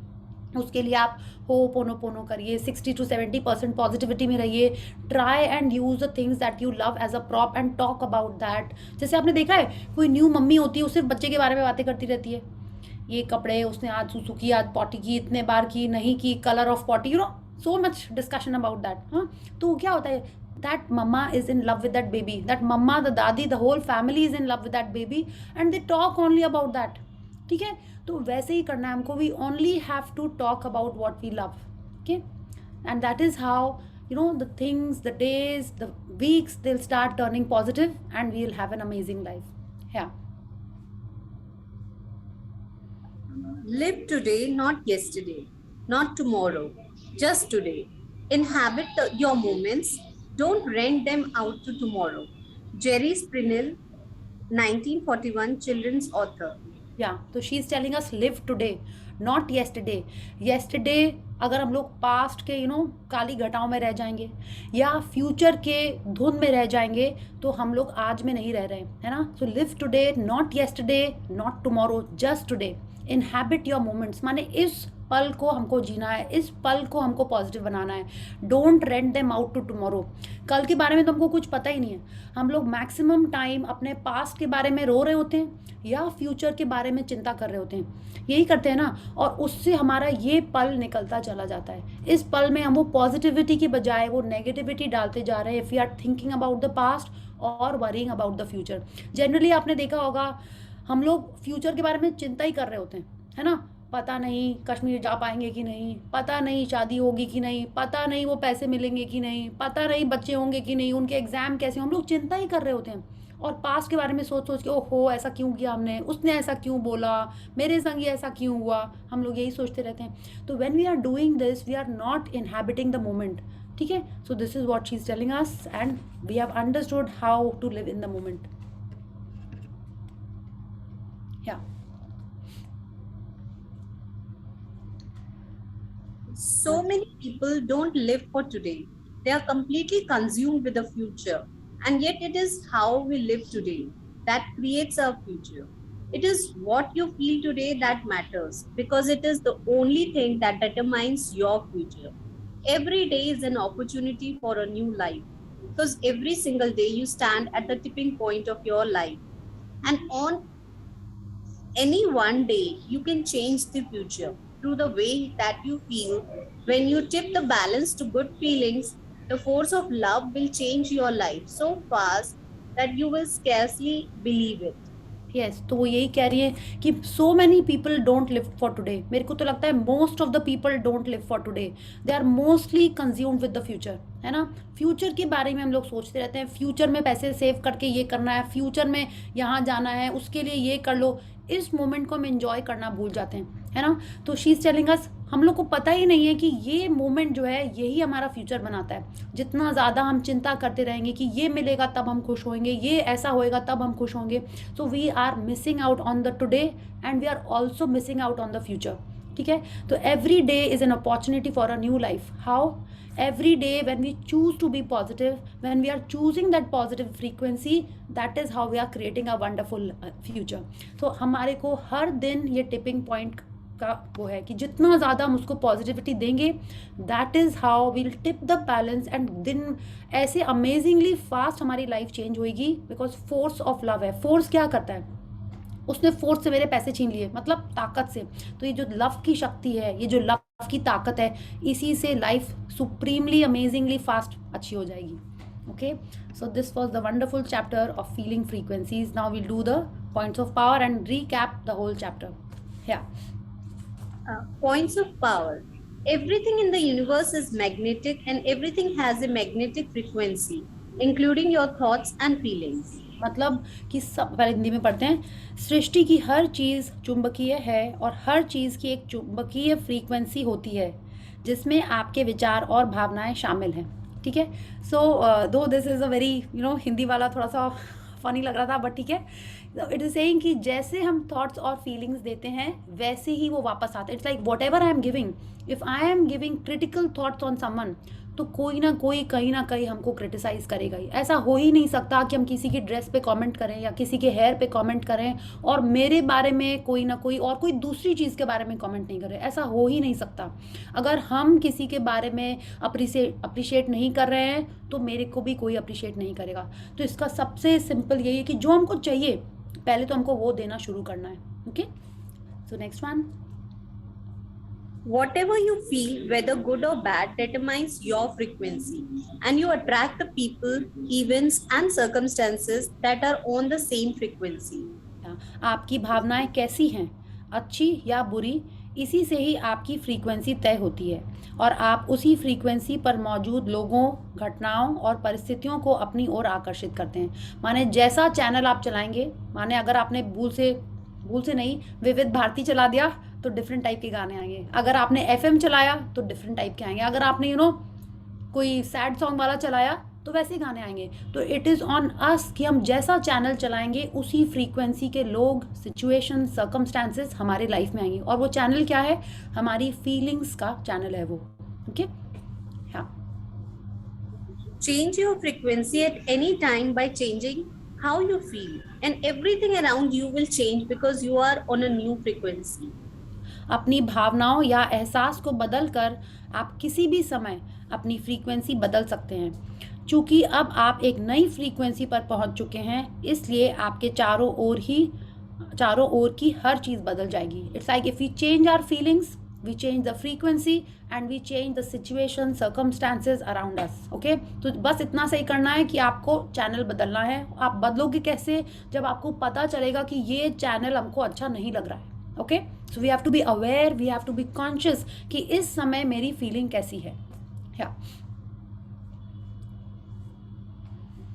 उसके लिए आप होपोनोपोनो करिए, 60 to 70% पॉजिटिविटी में रहिए, try and use the things that you love as a prop and talk about that. जैसे आपने देखा है कोई न्यू मम्मी होती है, वो सिर्फ बच्चे के बारे में बातें करती रहती है, ये कपड़े उसने आज सुसु की, आज पॉटी की, इतने बार की, नहीं की, colour of potty, so much discussion about that. हाँ, तो क्या होता है, that mama is in love with that baby, that mama, the dadi, the whole family is in love with that baby and they talk only about that, ठीक है। तो वैसे ही करना है हमको, we only have to talk about what we love, okay, and that is how the things, the days, the weeks, they'll start turning positive and we'll have an amazing life. Yeah. Live today, not yesterday, not tomorrow, just today. Inhabit your moments. Don't rent them out to tomorrow. Jerry Sprinell, 1941, children's author. या तो she is telling us live today not yesterday. Yesterday अगर हम लोग past के काली घटाओं में रह जाएंगे या फ्यूचर के धुंध में रह जाएंगे तो हम लोग आज में नहीं रह रहे हैं, है ना. So live today, not yesterday, not tomorrow, just today. Inhabit your moments, माने इस पल को हमको जीना है, इस पल को हमको पॉजिटिव बनाना है. Don't rent them out to tomorrow. कल के बारे में तो हमको कुछ पता ही नहीं है. हम लोग मैक्सिमम टाइम अपने पास्ट के बारे में रो रहे होते हैं या फ्यूचर के बारे में चिंता कर रहे होते हैं. यही करते हैं ना, और उससे हमारा ये पल निकलता चला जाता है. इस पल में हम वो पॉजिटिविटी की बजाय वो नेगेटिविटी डालते जा रहे हैं. If you are thinking about the past और worrying about the future. Generally आपने देखा होगा हम लोग फ्यूचर के बारे में चिंता ही कर रहे होते हैं, है ना. पता नहीं कश्मीर जा पाएंगे कि नहीं, पता नहीं शादी होगी कि नहीं, पता नहीं वो पैसे मिलेंगे कि नहीं, पता नहीं बच्चे होंगे कि नहीं, उनके एग्जाम कैसे. हम लोग चिंता ही कर रहे होते हैं और पास्ट के बारे में सोच सोच के ओहो ऐसा क्यों किया हमने, उसने ऐसा क्यों बोला, मेरे संग ये ऐसा क्यों हुआ. हम लोग यही सोचते रहते हैं. तो when we are doing this we are not inhabiting the moment. ठीक है. So this is what she is telling us and we have understood how to live in the moment. Yeah So many people don't live for today. They are completely consumed with the future. And yet it is how we live today that creates our future. It is what you feel today that matters because it is the only thing that determines your future. Every day is an opportunity for a new life because every single day you stand at the tipping point of your life. And on any one day, you can change the future through the way that you feel. When you tip the balance to good feelings, the force of love will change your life so fast that you will scarcely believe it. Yes. तो वो यही कह रही है कि so many people don't live for today. मेरे को तो लगता है most of the people don't live for today. They are mostly consumed with the future, है ना. फ्यूचर के बारे में हम लोग सोचते रहते हैं. फ्यूचर में पैसे सेव करके ये करना है, फ्यूचर में यहाँ जाना है, उसके लिए ये कर लो. इस मोमेंट को हम एंजॉय करना भूल जाते हैं, है ना. तो शी इज टेलिंग अस हम लोग को पता ही नहीं है कि ये मोमेंट जो है यही हमारा फ्यूचर बनाता है. जितना ज़्यादा हम चिंता करते रहेंगे कि ये मिलेगा तब हम खुश होंगे, ये ऐसा होएगा तब हम खुश होंगे. So we are missing out on the today and we are also missing out on the future. ठीक है. तो every day is an opportunity for a new life. How? Every day when we choose to be positive, when we are choosing that positive frequency, that is how we are creating a wonderful future. So हमारे को हर दिन ये tipping point का वो है कि जितना ज़्यादा हम उसको पॉजिटिविटी देंगे that is how we'll tip the balance and दिन ऐसे अमेजिंगली फास्ट हमारी लाइफ चेंज होएगी बिकॉज फोर्स ऑफ लव है. फोर्स क्या करता है? उसने फोर्स से मेरे पैसे छीन लिए, मतलब ताकत से. तो ये जो लव की शक्ति है, ये जो लव की ताकत है, इसी से लाइफ सुप्रीमली अमेजिंगली फास्ट अच्छी हो जाएगी. Okay. So this was the wonderful chapter of feeling frequencies. Now we'll do the points of power and recap the whole chapter. या Points of power. Everything in the universe is magnetic and everything has a magnetic frequency, including your thoughts and feelings. मतलब कि सब, पहले हिंदी में पढ़ते हैं. सृष्टि की हर चीज़ चुंबकीय है और हर चीज़ की एक चुंबकीय फ्रीक्वेंसी होती है जिसमें आपके विचार और भावनाएं शामिल हैं. ठीक है. सो दो this is a very Hindi वाला थोड़ा सा फनी लग रहा था बट ठीक है. इट इज सेइंग कि जैसे हम थॉट्स और फीलिंग्स देते हैं वैसे ही वो वापस आते हैं. It's like what ever I am giving, if I am giving critical thoughts on someone तो कोई ना कोई कहीं ना कहीं हमको क्रिटिसाइज करेगा ही. ऐसा हो ही नहीं सकता कि हम किसी की ड्रेस पे कमेंट करें या किसी के हेयर पे कमेंट करें और मेरे बारे में कोई ना कोई और कोई दूसरी चीज़ के बारे में कमेंट नहीं करे. ऐसा हो ही नहीं सकता. अगर हम किसी के बारे में अप्रिशिएट नहीं कर रहे हैं तो मेरे को भी कोई अप्रिशिएट नहीं करेगा. तो इसका सबसे सिंपल यही है कि जो हमको चाहिए पहले तो हमको वो देना शुरू करना है. Okay. So next one. Whatever you feel, whether good or bad, determines your frequency, and you attract the people, events, and circumstances that are on the same frequency. आपकी भावनाएं कैसी हैं, अच्छी या बुरी, इसी से ही आपकी फ्रीक्वेंसी तय होती है और आप उसी फ्रीक्वेंसी पर मौजूद लोगों, घटनाओं और परिस्थितियों को अपनी ओर आकर्षित करते हैं। माने जैसा चैनल आप चलाएंगे, माने अगर आपने भूल से नहीं विविध भारती चला दिया तो डिफरेंट टाइप के गाने आएंगे, अगर आपने एफएम चलाया तो डिफरेंट टाइप के आएंगे, अगर आपने कोई सैड सॉन्ग वाला चलाया तो वैसे ही गाने आएंगे। तो इट इज़ ऑन अस कि हम जैसा चैनल चलाएंगे उसी फ्रीक्वेंसी के लोग, सिचुएशन, सर्कमस्टांसेस हमारे लाइफ में आएंगे। और वो चैनल क्या है? हमारी फीलिंग्स का चैनल है वो। ओके, हाँ। Change your frequency at any time by changing how you feel, and everything around you will change because you are on a new frequency. अपनी भावनाओं या एहसास को बदलकर आप किसी भी समय अपनी फ्रीक्वेंसी बदल सकते हैं। चूँकि अब आप एक नई फ्रीक्वेंसी पर पहुंच चुके हैं, इसलिए आपके चारों ओर की हर चीज़ बदल जाएगी। It's like if we change our feelings, we change the frequency and we change the situation, circumstances around us. Okay, तो बस इतना सही करना है कि आपको चैनल बदलना है। आप बदलोगे कैसे? जब आपको पता चलेगा कि ये चैनल हमको अच्छा नहीं लग रहा है। Okay, so we have to be aware, we have to be conscious कि इस समय मेरी फीलिंग कैसी है। या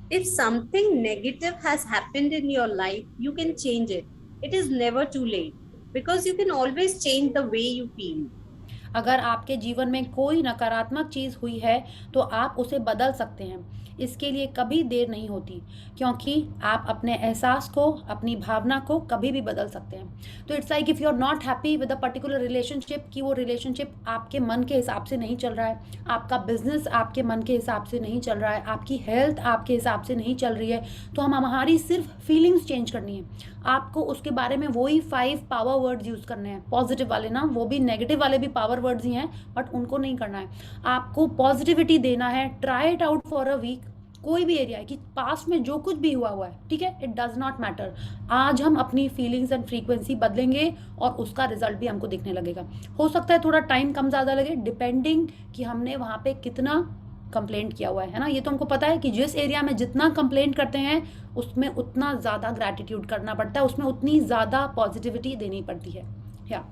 If something negative has happened in your life, you can change it. It is never too late because you can always change the way you feel. अगर आपके जीवन में कोई नकारात्मक चीज़ हुई है तो आप उसे बदल सकते हैं। इसके लिए कभी देर नहीं होती, क्योंकि आप अपने एहसास को, अपनी भावना को कभी भी बदल सकते हैं। तो it's like if you are not happy with a particular relationship, कि वो रिलेशनशिप आपके मन के हिसाब से नहीं चल रहा है, आपका बिजनेस आपके मन के हिसाब से नहीं चल रहा है, आपकी हेल्थ आपके हिसाब से नहीं चल रही है, तो हमारी सिर्फ फीलिंग्स चेंज करनी है। आपको उसके बारे में वही 5 पावर वर्ड्स यूज़ करने हैं, पॉजिटिव वाले ना, वो भी नेगेटिव वाले भी पावर वर्ड्स ही हैं, बट उनको नहीं करना है। आपको पॉजिटिविटी देना है। Try it out for a week. कोई भी एरिया है कि पास्ट में जो कुछ भी हुआ है, ठीक है, इट डज नॉट मैटर। आज हम अपनी फीलिंग्स एंड फ्रीक्वेंसी बदलेंगे और उसका रिजल्ट भी हमको दिखने लगेगा। हो सकता है थोड़ा टाइम कम ज़्यादा लगे, डिपेंडिंग कि हमने वहाँ पे कितना कंप्लेंट किया हुआ है ना। ये तो हमको पता है कि जिस एरिया में जितना कंप्लेंट करते हैं उसमें उतना ज़्यादा ग्रैटिट्यूड करना पड़ता है, उसमें उतनी ज़्यादा पॉजिटिविटी देनी पड़ती है। या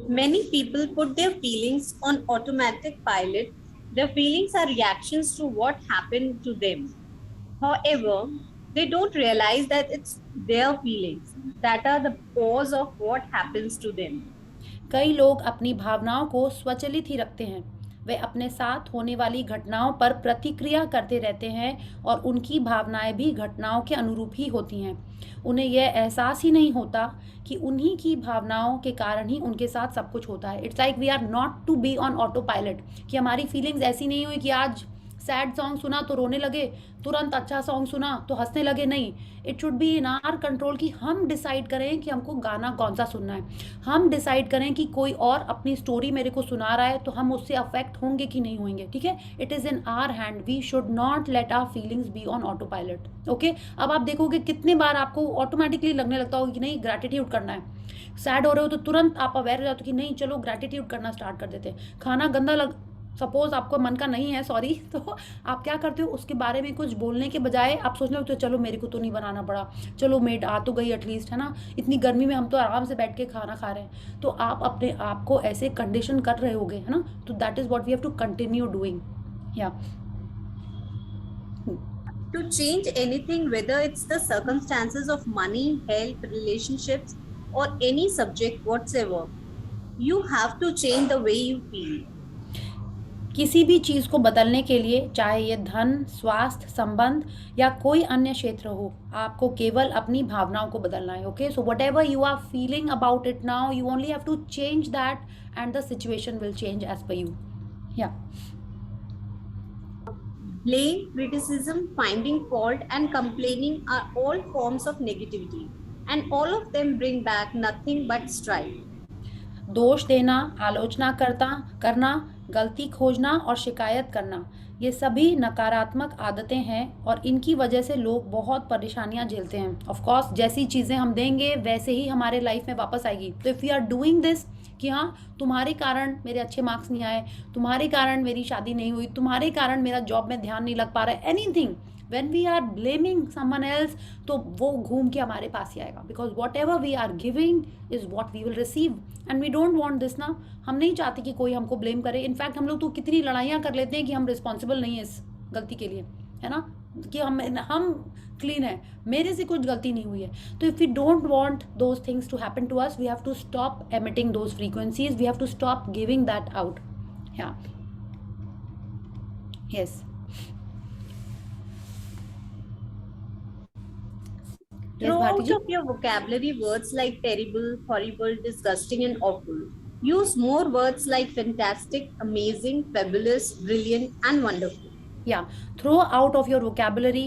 Many people put their feelings on automatic pilot. Their feelings are reactions to what happened to them. However, they don't realize that it's their feelings that are the cause of what happens to them. कई लोग अपनी भावनाओं को स्वचालित ही रखते हैं। वे अपने साथ होने वाली घटनाओं पर प्रतिक्रिया करते रहते हैं और उनकी भावनाएं भी घटनाओं के अनुरूप ही होती हैं। उन्हें यह एहसास ही नहीं होता कि उन्हीं की भावनाओं के कारण ही उनके साथ सब कुछ होता है। It's like we are not to be on auto pilot, कि हमारी फीलिंग्स ऐसी नहीं हुई कि आज सैड सॉन्ग सुना तो रोने लगे, तुरंत अच्छा सॉन्ग सुना तो हंसने लगे। नहीं, it should be in are control कि हम डिसाइड करें कि हमको गाना कौन सा सुनना है। हम डिसाइड करें कि कोई और अपनी स्टोरी मेरे को सुना रहा है तो हम उससे अफेक्ट होंगे कि नहीं होंगे। ठीक है, it is in our hand. We should not let our feelings be on auto pilot. Okay, अब आप देखोगे कितने बार आपको ऑटोमेटिकली लगने लगता होगा कि नहीं ग्रैटिट्यूड करना है। सैड हो रहे हो तो तुरंत आप अवेयर हो जाते हो कि नहीं चलो ग्रैटिट्यूड करना स्टार्ट कर देते हैं। खाना गंदा सपोज आपको मन का नहीं है, सॉरी, तो आप क्या करते हो, उसके बारे में कुछ बोलने के बजाय आप सोचने लगते हो चलो मेरे को तो नहीं बनाना पड़ा, चलो मेड आ तो गई एटलीस्ट, है ना, इतनी गर्मी में हम तो आराम से बैठ के खाना खा रहे हैं। तो आप अपने आप को ऐसे कंडीशन कर रहे होगे, है ना। तो that is what we have to continue doing. या To change anything, whether it's the circumstances of money, health, relationships, or any subject whatsoever, you have to change the way you feel. किसी भी चीज़ को बदलने के लिए, चाहे ये धन, स्वास्थ्य, संबंध या कोई अन्य क्षेत्र हो, आपको केवल अपनी भावनाओं को बदलना है। Okay, so whatever you are feeling about it now, you only have to change that and the situation will change as per you. या Blame, criticism, finding fault, and complaining are all forms of negativity, and all of them bring back nothing but strife. दोष देना, आलोचना करना, गलती खोजना और शिकायत करना, ये सभी नकारात्मक आदतें हैं और इनकी वजह से लोग बहुत परेशानियां झेलते हैं। ऑफ कोर्स जैसी चीज़ें हम देंगे वैसे ही हमारे लाइफ में वापस आएगी। तो if you are doing this कि हाँ तुम्हारे कारण मेरे अच्छे मार्क्स नहीं आए, तुम्हारे कारण मेरी शादी नहीं हुई, तुम्हारे कारण मेरा जॉब में ध्यान नहीं लग पा रहा है, anything, when we are blaming someone else, तो वो घूम के हमारे पास ही आएगा, because whatever we are giving is what we will receive, and we don't want this ना. हम नहीं चाहते कि कोई हमको ब्लेम करे. इनफैक्ट हम लोग तो कितनी लड़ाइयाँ कर लेते हैं कि हम रिस्पॉन्सिबल नहीं है इस गलती के लिए, है ना, कि हम क्लीन है, मेरे से कुछ गलती नहीं हुई है. तो if we don't want those things to happen to us, we have to stop emitting those frequencies, we have to stop giving that out. Yeah yes. Throw out of your vocabulary words like terrible, horrible, disgusting, and awful. Use more words like fantastic, amazing, fabulous, brilliant, and wonderful. Yeah, throw out of your vocabulary,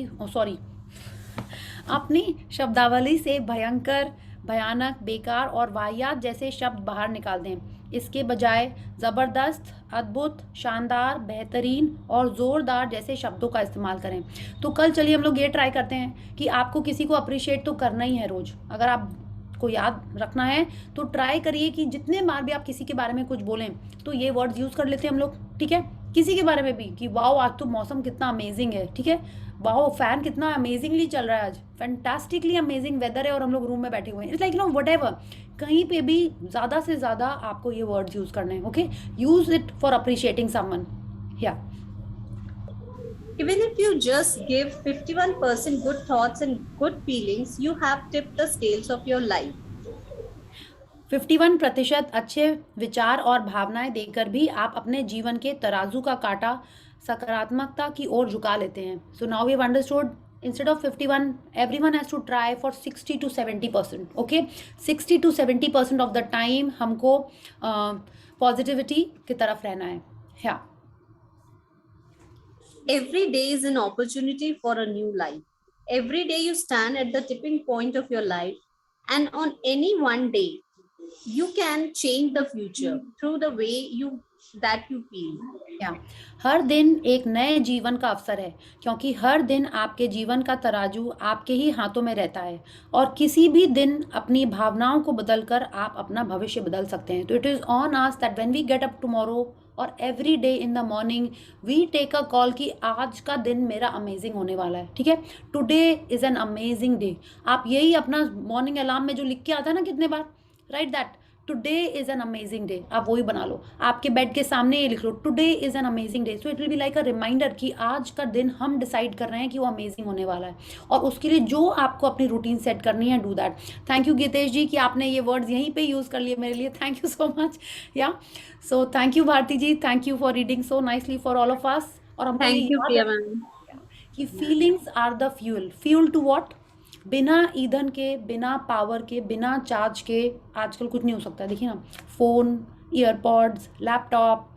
अपनी शब्दावली से भयंकर, भयानक, बेकार और वाहियात जैसे शब्द बाहर निकाल दें. इसके बजाय ज़बरदस्त, अद्भुत, शानदार, बेहतरीन और ज़ोरदार जैसे शब्दों का इस्तेमाल करें. तो कल चलिए हम लोग ये ट्राई करते हैं कि आपको किसी को अप्रिशिएट तो करना ही है रोज़. अगर आपको याद रखना है तो ट्राई करिए कि जितने बार भी आप किसी के बारे में कुछ बोलें तो ये वर्ड्स यूज़ कर लेते हैं हम लोग. ठीक है, किसी के बारे में भी कि वाओ आज तो मौसम कितना अमेजिंग है. ठीक है, वाओ फैन कितना अमेजिंगली चल रहा है आज, फैंटास्टिकली अमेजिंग वेदर है और हम लोग रूम में बैठे हुए हैं. इट्स लाइक नो व्हाटएवर, कहीं पे भी ज़्यादा से ज़्यादा आपको ये वर्ड्स यूज़ करने हैं. Okay, use it for appreciating someone. या Even if you just give 51% good thoughts and good feelings, you have tipped the scales of your life. 51% अच्छे विचार और भावनाएं देकर भी आप अपने जीवन के तराजू का कांटा सकारात्मकता की ओर झुका लेते हैं. So now we have understood, instead of 51, everyone has to try for 60 to 70%. okay, 60 to 70% of the time हमको पॉजिटिविटी की तरफ रहना है. yeah. Every day is an opportunity for a new life. Every day you stand at the tipping point of your life, and on any one day you can change the future through the way that you feel. हर दिन एक नए जीवन का अवसर है, क्योंकि हर दिन आपके जीवन का तराजू आपके ही हाथों में रहता है और किसी भी दिन अपनी भावनाओं को बदलकर आप अपना भविष्य बदल सकते हैं. तो it is on us that when we get up tomorrow और every day in the morning we take a call कि आज का दिन मेरा अमेजिंग होने वाला है. ठीक है, today is an amazing day. आप यही अपना मॉर्निंग अलार्म में जो लिख के आता है ना कितने बार, right that today is an amazing day, आप वही बना लो. आपके बेड के सामने ये लिख लो, today is an amazing day. So it will be like a reminder कि आज का दिन हम डिसाइड कर रहे हैं कि वो अमेजिंग होने वाला है, और उसके लिए जो आपको अपनी रूटीन सेट करनी है, do that. Thank you Geetesh ji कि आपने ये वर्ड्स यहीं पे यूज़ कर लिए मेरे लिए. Thank you so much. Yeah so thank you Bharti ji, thank you for reading so nicely for all of us. और हम Thank you, Priya ma'am. कि feelings are the fuel. Fuel to what? बिना ईंधन के, बिना पावर के, बिना चार्ज के आजकल कुछ नहीं हो सकता. देखिए ना, फ़ोन, ईयरपॉड्स, लैपटॉप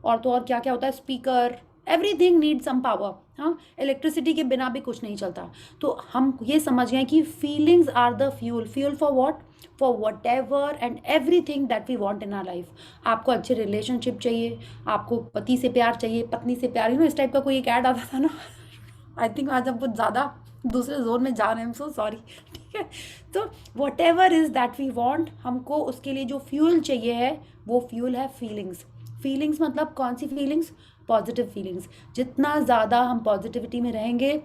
और तो और क्या क्या होता है, speaker, everything need some power. हाँ, इलेक्ट्रिसिटी के बिना भी कुछ नहीं चलता. तो हम ये समझ गए कि feelings are the fuel. Fuel for what? For whatever and everything that we want in our life. आपको अच्छे रिलेशनशिप चाहिए, आपको पति से प्यार चाहिए, पत्नी से प्यार, इस टाइप का कोई एक ऐड आता था ना. आई थिंक आज हम कुछ ज़्यादा दूसरे जोन में जा रहे हैं, सो सॉरी. ठीक है, तो whatever is that we want, हमको उसके लिए जो फ्यूल चाहिए है वो फ्यूल है फीलिंग्स. फीलिंग्स मतलब कौन सी फीलिंग्स? Positive feelings. जितना ज़्यादा हम पॉजिटिविटी में रहेंगे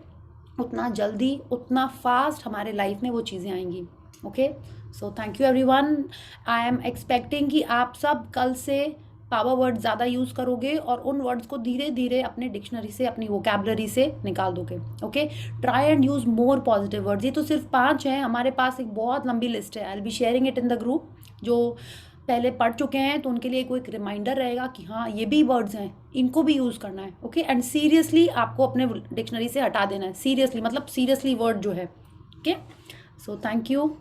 उतना जल्दी, उतना फास्ट हमारे लाइफ में वो चीज़ें आएंगी. Okay, so thank you everyone. I am expecting कि आप सब कल से पावर वर्ड ज़्यादा यूज़ करोगे और उन वर्ड्स को धीरे धीरे अपने डिक्शनरी से, अपनी वोकैबुलरी से निकाल दोगे. Okay, try and use more positive words. ये तो सिर्फ 5 हैं, हमारे पास एक बहुत लंबी लिस्ट है. I will be sharing it in the group. जो पहले पढ़ चुके हैं तो उनके लिए कोई क्रिमाइंडर रहेगा कि हाँ ये भी वर्ड्स हैं, इनको भी यूज़ करना है. ओके, एंड सीरियसली आपको अपने डिक्शनरी से हटा देना है. सीरियसली मतलब सीरियसली वर्ड जो है. Okay, so thank you.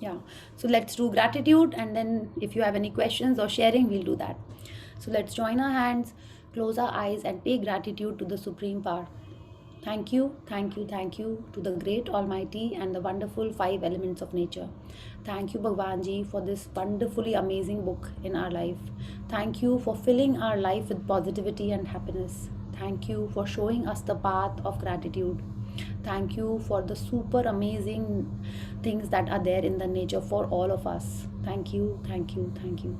Yeah, so let's do gratitude, and then if you have any questions or sharing, we'll do that. So let's join our hands, close our eyes and pay gratitude to the Supreme Power. Thank you, thank you, thank you to the great Almighty and the wonderful 5 elements of nature. Thank you Bhagwan Ji for this wonderfully amazing book in our life. Thank you for filling our life with positivity and happiness. Thank you for showing us the path of gratitude. Thank you for the super amazing things that are there in the nature for all of us. Thank you, thank you, thank you.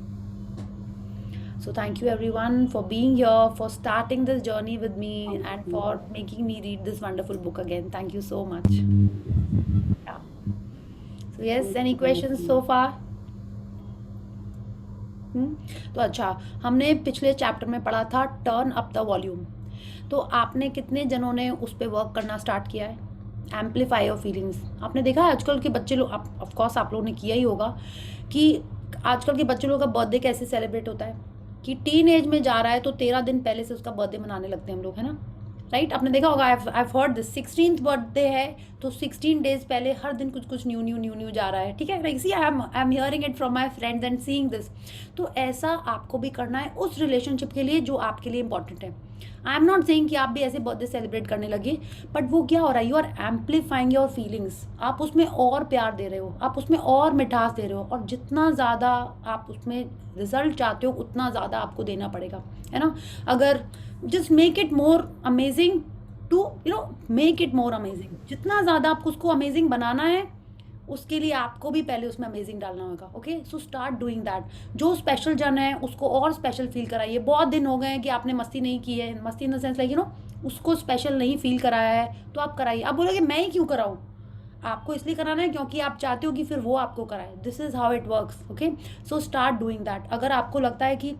So thank you everyone for being here, for starting this journey with me, and for making me read this wonderful book again. Thank you so much. Yeah. So yes, any questions so far? तो अच्छा, हमने पिछले chapter में पढ़ा था turn up the volume. तो आपने कितने जनों ने उस पर वर्क करना स्टार्ट किया है? Amplify your feelings. आपने देखा है आजकल के बच्चे लोग, ऑफ कोर्स आप लोगों ने किया ही होगा, कि आजकल के बच्चे लोग का बर्थडे कैसे सेलिब्रेट होता है, कि टीन एज में जा रहा है तो 13 दिन पहले से उसका बर्थडे मनाने लगते हैं हम लोग, है ना, राइट? आपने देखा होगा, I heard this, 16th birthday है तो 16 डेज पहले हर दिन कुछ कुछ न्यू जा रहा है, ठीक है? Like see I am hearing it from my friends and seeing this. तो ऐसा आपको भी करना है उस रिलेशनशिप के लिए जो आपके लिए इंपॉर्टेंट है। आई एम नॉट सेइंग कि आप भी ऐसे बर्थडे सेलिब्रेट करने लगे, बट वो क्या हो रहा है, you are amplifying your feelings. आप उसमें और प्यार दे रहे हो, आप उसमें और मिठास दे रहे हो, और जितना ज़्यादा आप उसमें रिजल्ट चाहते हो उतना ज़्यादा आपको देना पड़ेगा, है ना? अगर just make it more amazing to make it more amazing, जितना ज़्यादा आपको उसको अमेजिंग बनाना है उसके लिए आपको भी पहले उसमें अमेजिंग डालना होगा। Okay, so start doing that. जो स्पेशल जन है उसको और स्पेशल फील कराइए। बहुत दिन हो गए हैं कि आपने मस्ती नहीं की है, मस्ती इन द सेंस लाइक उसको स्पेशल नहीं फील कराया है, तो आप कराइए। आप बोलोगे मैं ही क्यों कराऊँ? आपको इसलिए कराना है क्योंकि आप चाहते हो कि फिर वो आपको कराए। This is how it works. Okay, so start doing that. अगर आपको लगता है कि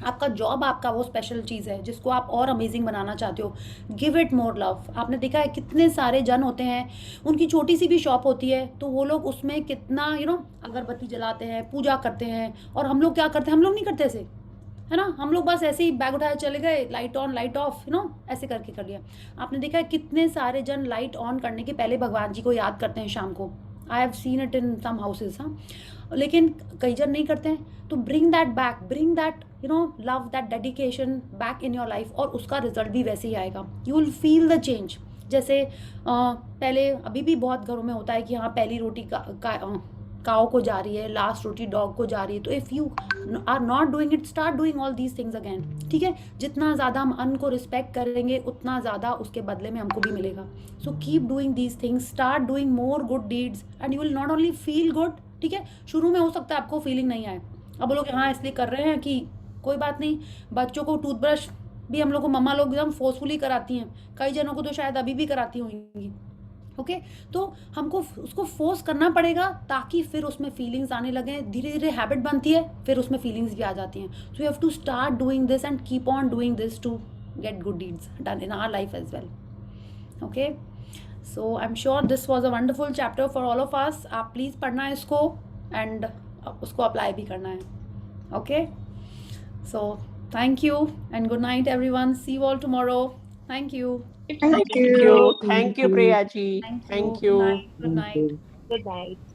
आपका जॉब आपका वो स्पेशल चीज़ है जिसको आप और अमेजिंग बनाना चाहते हो, गिव इट मोर लव। आपने देखा है कितने सारे जन होते हैं, उनकी छोटी सी भी शॉप होती है तो वो लोग उसमें कितना अगरबत्ती जलाते हैं, पूजा करते हैं, और हम लोग क्या करते हैं? हम लोग नहीं करते ऐसे, है ना? हम लोग बस ऐसे ही बैग उठाए चले गए, लाइट ऑन लाइट ऑफ, ऐसे करके कर लिया। आपने देखा है कितने सारे जन लाइट ऑन करने के पहले भगवान जी को याद करते हैं शाम को। I have seen it in some houses, हाँ, लेकिन कई जन नहीं करते हैं। तो bring that back, bring that love, that dedication back in your life, और उसका रिजल्ट भी वैसे ही आएगा। You will feel the change. जैसे पहले, अभी भी बहुत घरों में होता है कि हाँ पहली रोटी काऊ को जा रही है, लास्ट रोटी डॉग को जा रही है। तो if you are not doing it, start doing all these things again, ठीक है? जितना ज़्यादा हम अन्न को रिस्पेक्ट करेंगे उतना ज़्यादा उसके बदले में हमको भी मिलेगा। So keep doing these things, start doing more good deeds, and you will not only feel good, ठीक है? शुरू में हो सकता है आपको फीलिंग नहीं आए, अब बोलोगे हाँ इसलिए कर रहे हैं, कि कोई बात नहीं। बच्चों को टूथब्रश भी हम लोग को मम्मा लोग एकदम फोर्सफुली कराती हैं, कई जनों को तो शायद अभी भी कराती होंगी। ओके, तो हमको उसको फोर्स करना पड़ेगा ताकि फिर उसमें फीलिंग्स आने लगे। धीरे धीरे हैबिट बनती है, फिर उसमें फीलिंग्स भी आ जाती हैं। So you have to start doing this and keep on doing this to get good deeds done in our life as well. Okay, so I am sure this was a wonderful chapter for all of us. आप please पढ़ना है इसको and उसको apply भी करना है। Okay, so thank you and good night everyone. See you all tomorrow. Thank you. Thank you. Thank you, Priya ji. Thank you. Thank you. Good night. Good night. Good night.